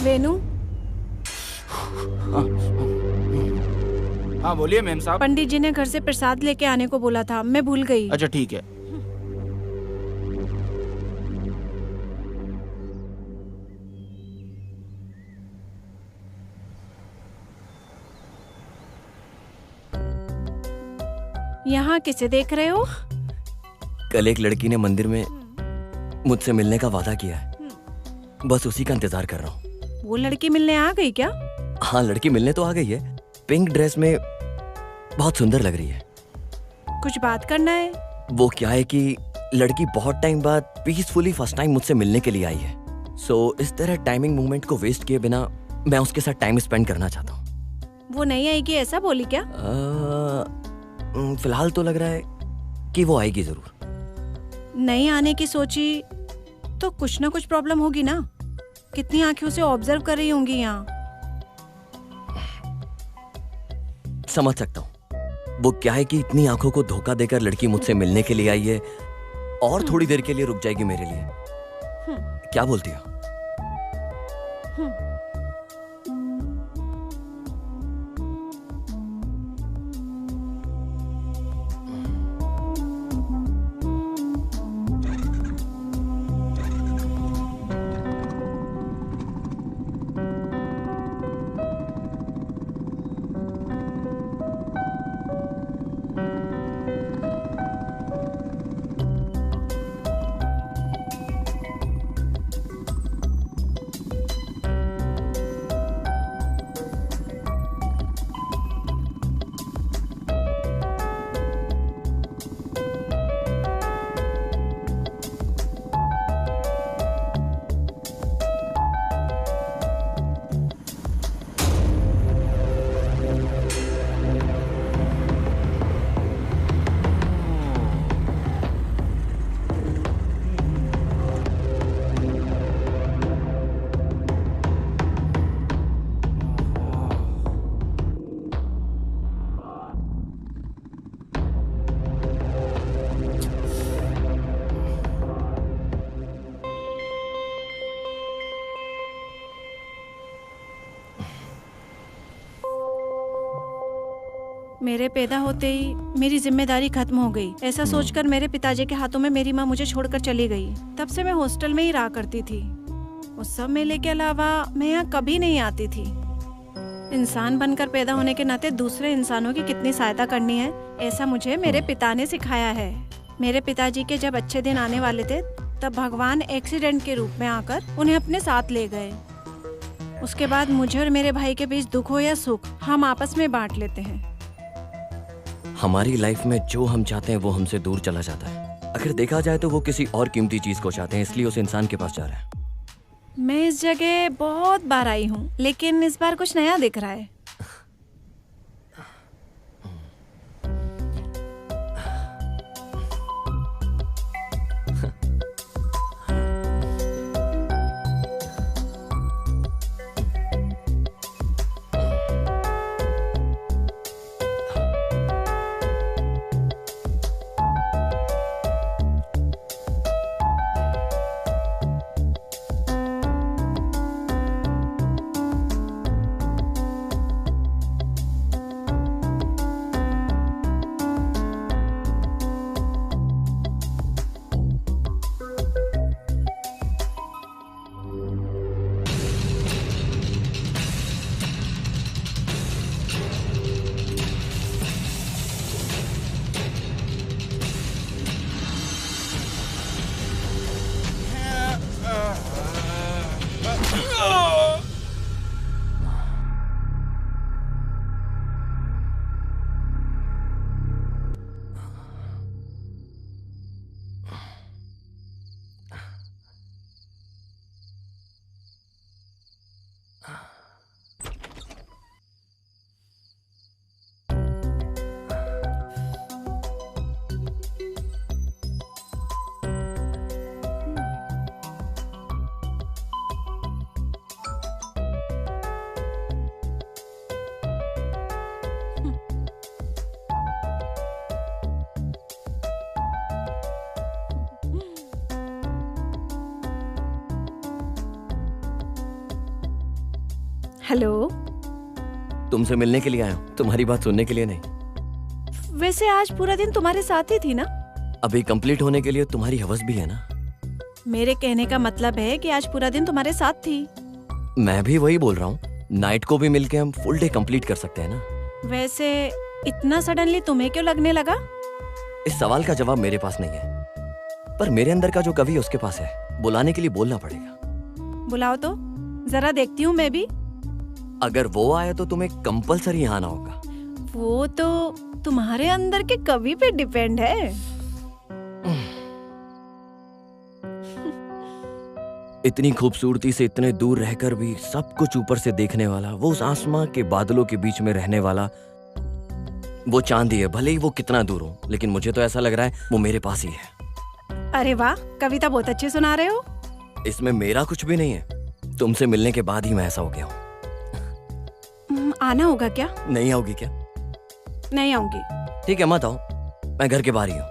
वेनु, हाँ बोलिए मैम साहब। पंडित जी ने घर से प्रसाद लेके आने को बोला था, मैं भूल गई। अच्छा ठीक है। यहाँ किसे देख रहे हो? कल एक लड़की ने मंदिर में मुझसे मिलने का वादा किया है। बस उसी का इंतजार कर रहा हूँ। वो लड़की मिलने आ गई क्या? हाँ, लड़की मिलने तो आ गई है। पिंक ड्रेस में बहुत सुंदर लग रही है। कुछ बात करना है? वो क्या है कि लड़की बहुत टाइम बाद पीसफुली फर्स्ट टाइम मुझसे मिलने के लिए आई है। सो इस तरह टाइमिंग मूवमेंट को वेस्ट किए बिना मैं उसके साथ टाइम स्पेंड करना चाहता हूँ। वो नहीं आएगी ऐसा बोली क्या? फिलहाल तो लग रहा है कि वो आएगी जरूर। नहीं आने की सोची तो कुछ ना कुछ प्रॉब्लम होगी ना। कितनी आंखों से ऑब्जर्व कर रही होंगी यहाँ। समझ सकता हूँ। वो क्या है कि इतनी आंखों को धोखा देकर लड़की मुझसे मिलने के लिए आई है और थोड़ी देर के लिए रुक जाएगी मेरे लिए। क्या बोलती हो? मेरे पैदा होते ही मेरी जिम्मेदारी खत्म हो गई। ऐसा सोचकर मेरे पिताजी के हाथों में मेरी माँ मुझे छोड़कर चली गई। तब से मैं हॉस्टल में ही रहा करती थी। उस सब मेले के अलावा मैं यहाँ कभी नहीं आती थी। इंसान बनकर पैदा होने के नाते दूसरे इंसानों की कितनी सहायता करनी है, ऐसा मुझे मेरे पिता ने सिखाया है। मेरे पिताजी के जब अच्छे दिन आने वाले थे तब भगवान एक्सीडेंट के रूप में आकर उन्हें अपने साथ ले गए। उसके बाद मुझे और मेरे भाई के बीच दुख हो या सुख हम आपस में बांट लेते हैं। हमारी लाइफ में जो हम चाहते हैं वो हमसे दूर चला जाता है। अगर देखा जाए तो वो किसी और कीमती चीज को चाहते हैं, इसलिए उस इंसान के पास जा रहा है। मैं इस जगह बहुत बार आई हूँ, लेकिन इस बार कुछ नया दिख रहा है। हेलो, तुमसे मिलने के लिए आया हूँ, तुम्हारी बात सुनने के लिए नहीं। वैसे आज पूरा दिन तुम्हारे साथ ही थी ना? अभी कंप्लीट होने के लिए तुम्हारी हवस भी है ना। मेरे कहने का मतलब है कि आज पूरा दिन तुम्हारे साथ थी। मैं भी वही बोल रहा हूँ, नाइट को भी मिलके हम फुल डे कंप्लीट कर सकते हैं ना। वैसे इतना सडनली तुम्हें क्यों लगने लगा? इस सवाल का जवाब मेरे पास नहीं है, पर मेरे अंदर का जो कवि है उसके पास है। बुलाने के लिए बोलना पड़ेगा। बुलाओ तो जरा देखती हूँ मैं भी। अगर वो आए तो तुम्हें कंपलसरी आना होगा। वो तो तुम्हारे अंदर के कवि पे डिपेंड है। इतनी खूबसूरती से इतने दूर रहकर भी सब कुछ ऊपर से देखने वाला, वो उस आसमां के बादलों के बीच में रहने वाला, वो चांदी है। भले ही वो कितना दूर हो, लेकिन मुझे तो ऐसा लग रहा है वो मेरे पास ही है। अरे वाह, कविता बहुत अच्छी सुना रहे हो। इसमें मेरा कुछ भी नहीं है। तुमसे मिलने के बाद ही मैं ऐसा हो गया हूँ। आना होगा क्या? नहीं आओगी क्या? नहीं आऊंगी। ठीक है, मत आओ, मैं घर के बाहर ही हूँ।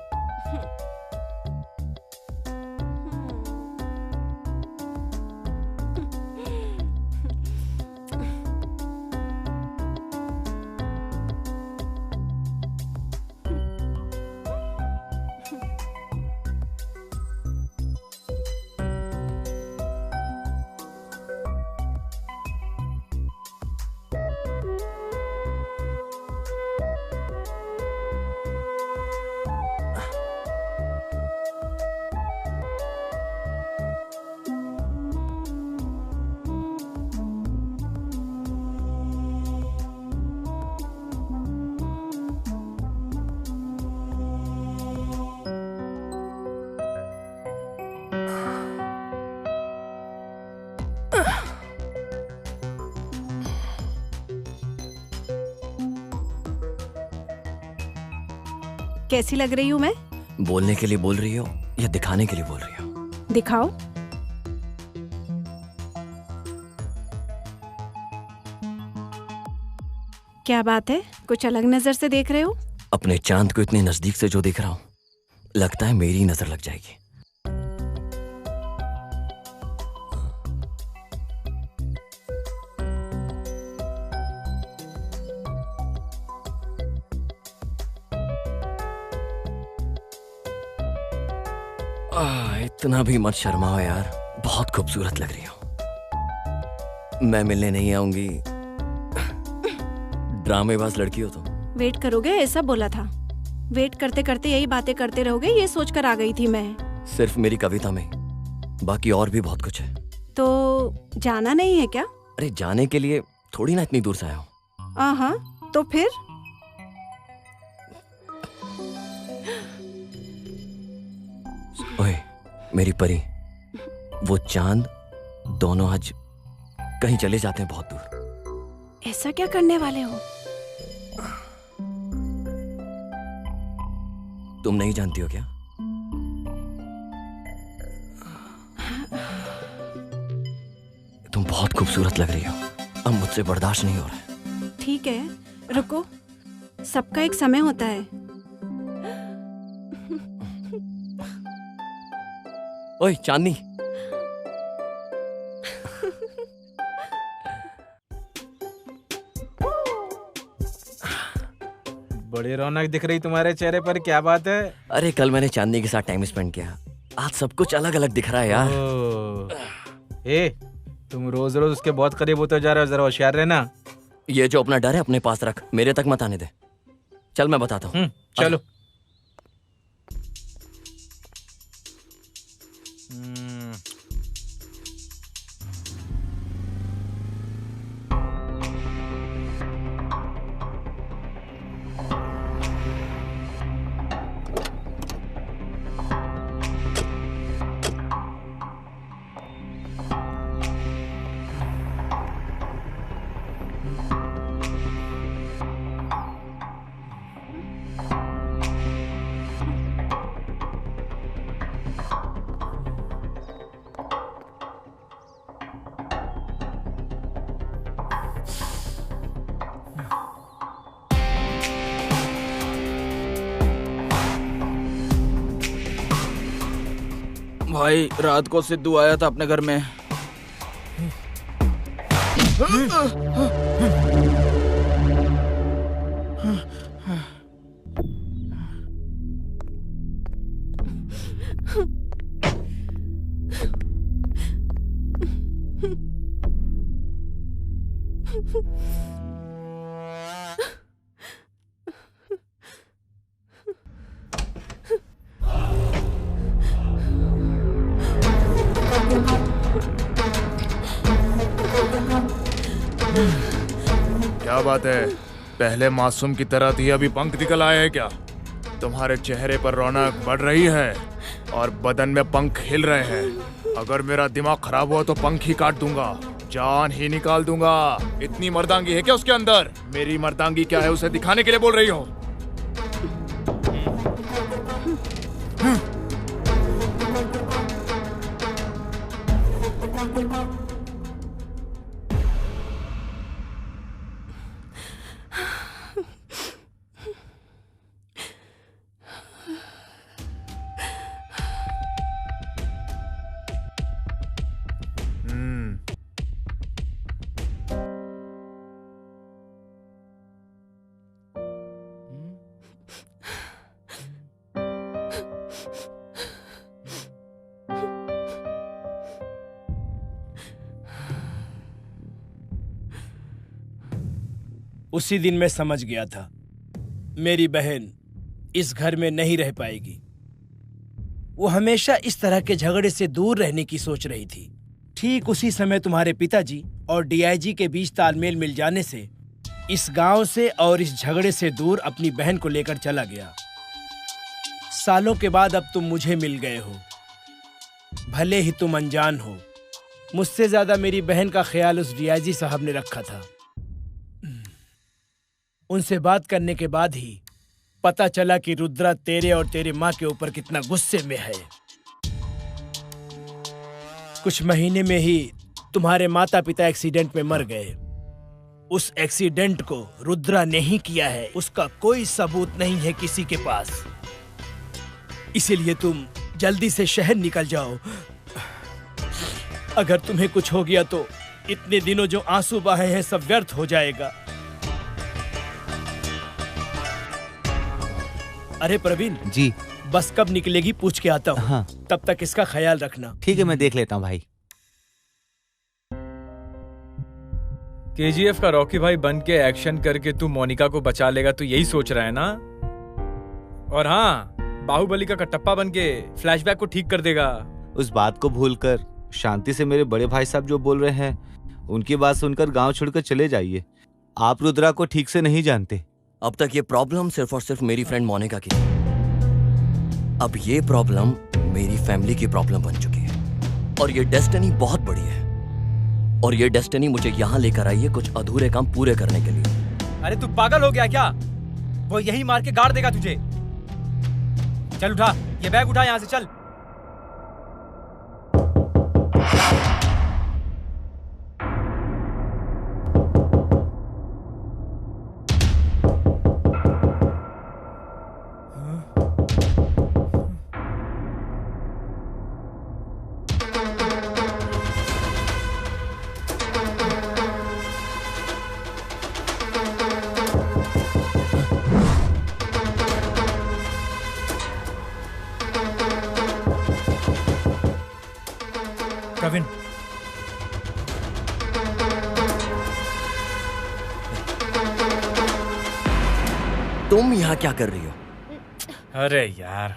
कैसी लग रही हूँ मैं? बोलने के लिए बोल रही हो या दिखाने के लिए बोल रही हो? दिखाओ। क्या बात है, कुछ अलग नजर से देख रहे हो? अपने चांद को इतने नजदीक से जो देख रहा हूँ, लगता है मेरी नजर लग जाएगी। इतना भी मत शर्माओ यार, बहुत खूबसूरत लग रही हो। मैं मिलने नहीं आऊंगी, ड्रामेबाज लड़की हो तुम। वेट करोगे ऐसा बोला था। वेट करते करते यही बातें करते रहोगे ये सोचकर आ गई थी मैं। सिर्फ मेरी कविता में, बाकी और भी बहुत कुछ है। तो जाना नहीं है क्या? अरे जाने के लिए थोड़ी ना इतनी दूर से आया हूँ। हाँ, तो फिर? ओए मेरी परी, वो चांद, दोनों आज कहीं चले जाते हैं बहुत दूर। ऐसा क्या करने वाले हो? तुम नहीं जानती हो क्या? तुम बहुत खूबसूरत लग रही हो, अब मुझसे बर्दाश्त नहीं हो रहा है। ठीक है, रुको, सबका एक समय होता है। ओए चांदनी, बड़ी रौनक दिख रही तुम्हारे चेहरे पर, क्या बात है? अरे कल मैंने चांदनी के साथ टाइम स्पेंड किया, आज सब कुछ अलग अलग दिख रहा है यार। ए, तुम रोज रोज उसके बहुत करीब होते जा रहे हो, जरा होशियार रहना। ये जो अपना डर है अपने पास रख, मेरे तक मत आने दे। चल मैं बताता हूँ। चलो। भाई रात को सिद्धू आया था अपने घर में। क्या बात है, पहले मासूम की तरह थी, अभी पंख निकल आए हैं क्या? तुम्हारे चेहरे पर रौनक बढ़ रही है और बदन में पंख हिल रहे हैं। अगर मेरा दिमाग खराब हुआ तो पंख ही काट दूंगा, जान ही निकाल दूंगा। इतनी मर्दांगी है क्या उसके अंदर? मेरी मर्दांगी क्या है उसे दिखाने के लिए बोल रही हो? उसी दिन मैं समझ गया था मेरी बहन इस घर में नहीं रह पाएगी। वो हमेशा इस तरह के झगड़े से दूर रहने की सोच रही थी। ठीक उसी समय तुम्हारे पिताजी और डीआईजी के बीच तालमेल मिल जाने से इस गांव से और इस झगड़े से दूर अपनी बहन को लेकर चला गया। सालों के बाद अब तुम मुझे मिल गए हो। भले ही तुम अनजान हो, मुझसे ज्यादा मेरी बहन का ख्याल उस डीआईजी साहब ने रखा था। उनसे बात करने के बाद ही पता चला कि रुद्रा तेरे और तेरे माँ के ऊपर कितना गुस्से में है। कुछ महीने में ही तुम्हारे माता पिता एक्सीडेंट में मर गए। उस एक्सीडेंट को रुद्रा ने ही किया है, उसका कोई सबूत नहीं है किसी के पास। इसीलिए तुम जल्दी से शहर निकल जाओ। अगर तुम्हें कुछ हो गया तो इतने दिनों जो आंसू बहाए हैं सब व्यर्थ हो जाएगा। अरे प्रवीण जी, बस कब निकलेगी पूछ के आता हूँ। हाँ। तब तक इसका ख्याल रखना। ठीक है, मैं देख लेता हूँ भाई। केजीएफ का रॉकी भाई बन के एक्शन करके तू मोनिका को बचा लेगा, तू यही सोच रहा है ना? और हाँ, बाहुबली का कटप्पा बन के फ्लैशबैक को ठीक कर देगा। उस बात को भूलकर शांति से मेरे बड़े भाई साहब जो बोल रहे हैं उनकी बात सुनकर गांव छोड़कर चले जाइए। आप रुद्रा को ठीक से नहीं जानते। अब तक ये प्रॉब्लम सिर्फ और सिर्फ मेरी फ्रेंड मोनिका की थी। अब ये प्रॉब्लम मेरी फैमिली की प्रॉब्लम बन चुकी है और ये डेस्टिनी बहुत बड़ी है और ये डेस्टिनी मुझे यहाँ लेकर आई है कुछ अधूरे काम पूरे करने के लिए। अरे तू पागल हो गया क्या? वो यही मार के गाड़ देगा तुझे। चल उठा, ये बैग उठा यहाँ से, चल। कविन, तुम यहाँ क्या कर रही हो? अरे यार,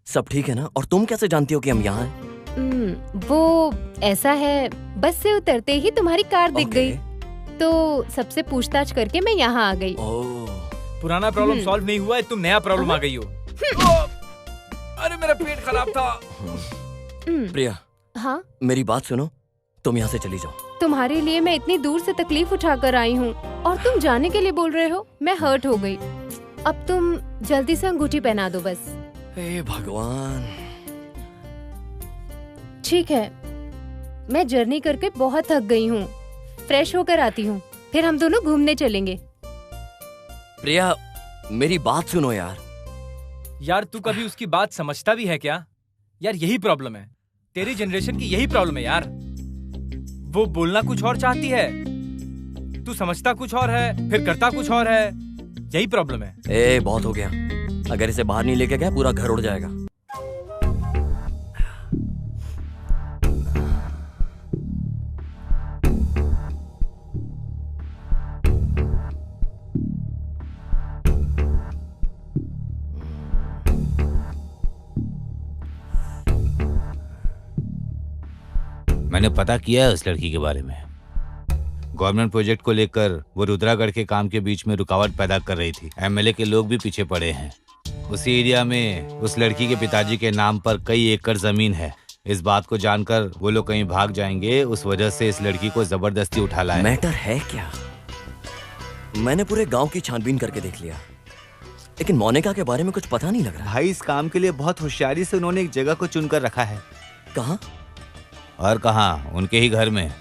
सब ठीक है ना? और तुम कैसे जानती हो कि हम यहाँ हैं? वो ऐसा है, बस से उतरते ही तुम्हारी कार दिख गई, तो सबसे पूछताछ करके मैं यहाँ आ गई। पुराना प्रॉब्लम सॉल्व नहीं हुआ है, तुम नया प्रॉब्लम आ गई हो। अरे मेरा पेट खराब था। प्रिया, हाँ? मेरी बात सुनो, तुम यहाँ से चली जाओ। तुम्हारे लिए मैं इतनी दूर से तकलीफ उठाकर आई हूँ और तुम जाने के लिए बोल रहे हो? मैं हर्ट हो गई। अब तुम जल्दी से अंगूठी पहना दो बस। हे भगवान। ठीक है, मैं जर्नी करके बहुत थक गई हूँ, फ्रेश होकर आती हूँ, फिर हम दोनों घूमने चलेंगे। प्रिया, मेरी बात सुनो यार। यार तू कभी उसकी बात समझता भी है क्या? यार यही प्रॉब्लम है, तेरी जनरेशन की यही प्रॉब्लम है यार। वो बोलना कुछ और चाहती है, तू समझता कुछ और है, फिर करता कुछ और है। यही प्रॉब्लम है। ए, बहुत हो गया। अगर इसे बाहर नहीं लेके गया पूरा घर उड़ जाएगा। मैंने पता किया है उस लड़की के बारे में। गवर्नमेंट प्रोजेक्ट को लेकर वो रुद्रागढ़ के काम के बीच में रुकावट पैदा कर रही थी। एमएलए के लोग भी पीछे पड़े हैं। उसी एरिया में उस लड़की के पिताजी के नाम पर कई एकड़ जमीन है। इस बात को जानकर वो लोग कहीं भाग जाएंगे, उस वजह से इस लड़की को जबरदस्ती उठा लाया। मैटर है क्या? मैंने पूरे गांव की छानबीन करके देख लिया, लेकिन मोनिका के बारे में कुछ पता नहीं लग रहा। भाई, इस काम के लिए बहुत होशियारी से उन्होंने एक जगह को चुनकर रखा है। कहाँ? और कहाँ, उनके ही घर में।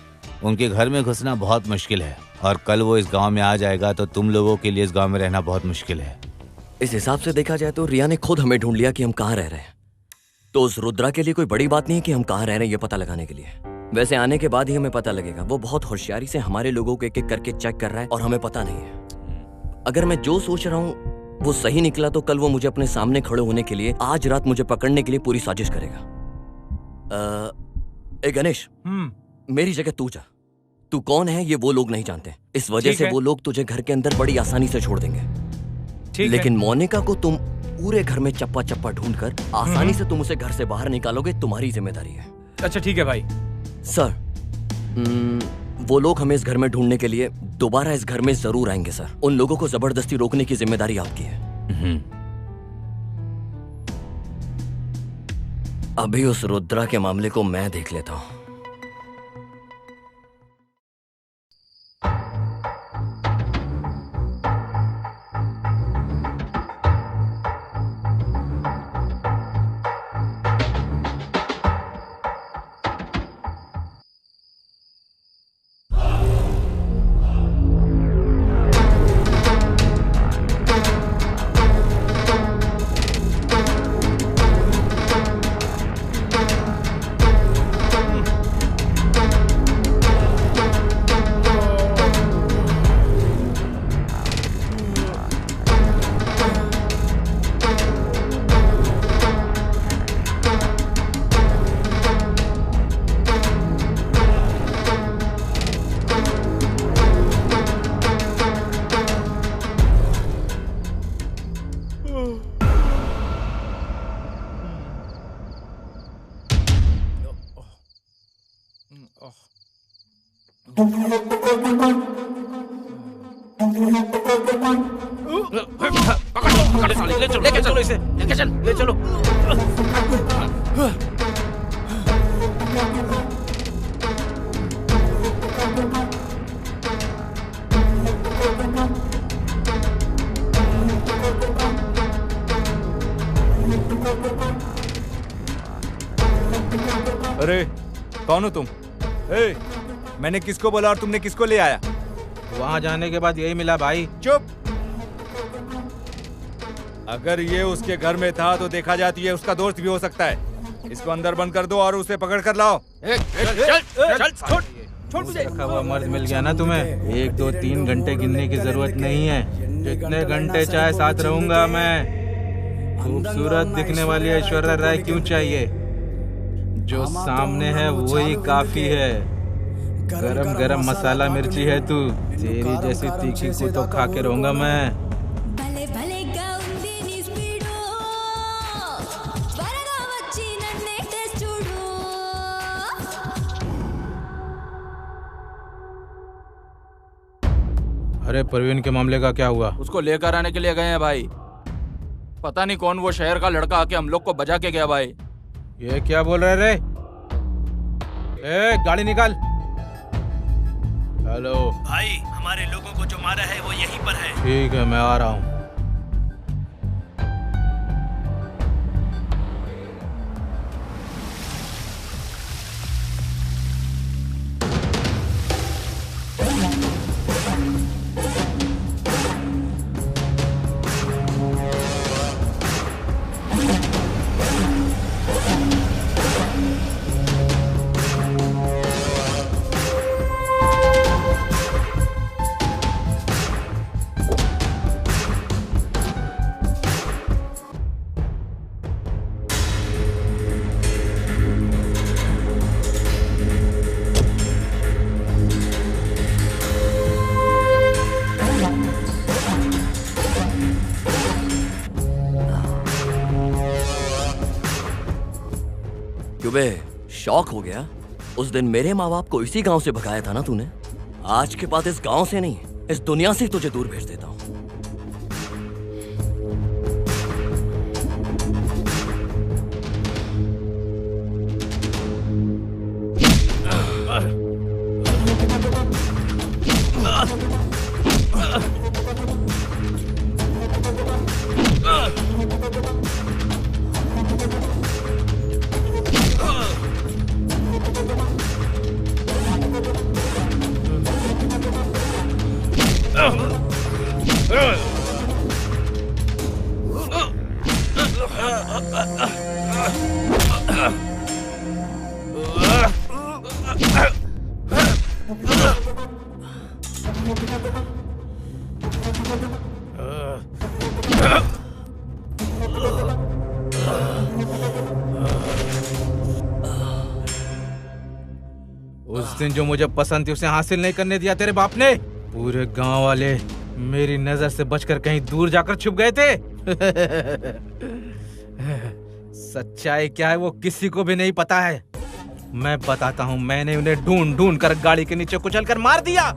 उनके घर में घुसना बहुत मुश्किल है और कल वो इस गांव में आ जाएगा तो तुम लोगों के लिए इस गांव में रहना बहुत मुश्किल है। इस हिसाब से देखा जाए तो रिया ने खुद हमें ढूंढ लिया कि हम कहाँ रह रहे हैं। तो उस रुद्रा के लिए कोई बड़ी बात नहीं है कि हम कहाँ रह रहे हैं ये पता लगाने के लिए। वैसे आने के बाद ही हमें पता लगेगा। वो बहुत होशियारी से हमारे लोगों को एक एक करके चेक कर रहा है और हमें पता नहीं है। अगर मैं जो सोच रहा हूँ वो सही निकला तो कल वो मुझे अपने सामने खड़े होने के लिए, आज रात मुझे पकड़ने के लिए पूरी साजिश करेगा। गणेश, मेरी जगह तू जा। तू कौन है ये वो लोग नहीं जानते, इस वजह से वो लोग तुझे घर के अंदर बड़ी आसानी से छोड़ देंगे। लेकिन मोनिका को तुम पूरे घर में चप्पा चप्पा ढूंढकर आसानी से तुम उसे घर से बाहर निकालोगे, तुम्हारी जिम्मेदारी है। अच्छा ठीक है भाई। सर, वो लोग हमें इस घर में ढूंढने के लिए दोबारा इस घर में जरूर आएंगे सर। उन लोगों को जबरदस्ती रोकने की जिम्मेदारी आपकी है। अभी उस रुद्रा के मामले को मैं देख लेता हूं। लेके चलो इसे, लेके चल, ले चलो। अरे कौन हो तुम? ए, मैंने किसको बोला और तुमने किसको ले आया? वहां जाने के बाद यही मिला भाई। चुप। अगर ये उसके घर में था तो देखा जाती है उसका दोस्त भी हो सकता है। इसको अंदर बंद कर दो और उसे पकड़ कर लाओ। छोड़ मुझे। रखा हुआ मर्द मिल गया ना तुम्हें। 1, 2, 3 घंटे गिनने की जरूरत नहीं है। जितने घंटे चाहे साथ रहूंगा मैं। खूबसूरत दिखने वाली ऐश्वर्या राय क्यों चाहिए? जो सामने है वही काफी है। गरम गरम मसाला मिर्ची है तू। तेरी जैसी तीखी को तो खा के रहूंगा मैं। अरे प्रवीण के मामले का क्या हुआ? उसको लेकर आने के लिए गए हैं भाई। पता नहीं कौन वो शहर का लड़का आके हम लोग को बजा के गया भाई। ये क्या बोल रहे रे? ए, गाड़ी निकाल। हेलो भाई, हमारे लोगों को जो मारा है वो यहीं पर है। ठीक है, मैं आ रहा हूँ। शौक हो गया? उस दिन मेरे माँ बाप को इसी गांव से भगाया था ना तूने। आज के बाद इस गांव से नहीं, इस दुनिया से तुझे दूर भेज देता हूं। उस दिन जो मुझे पसंद थी उसे हासिल नहीं करने दिया तेरे बाप ने। पूरे गांव वाले मेरी नजर से बचकर कहीं दूर जाकर छुप गए थे। सच्चाई क्या है वो किसी को भी नहीं पता है। मैं बताता हूं, मैंने उन्हें ढूंढ ढूंढ कर गाड़ी के नीचे कुचल कर मार दिया।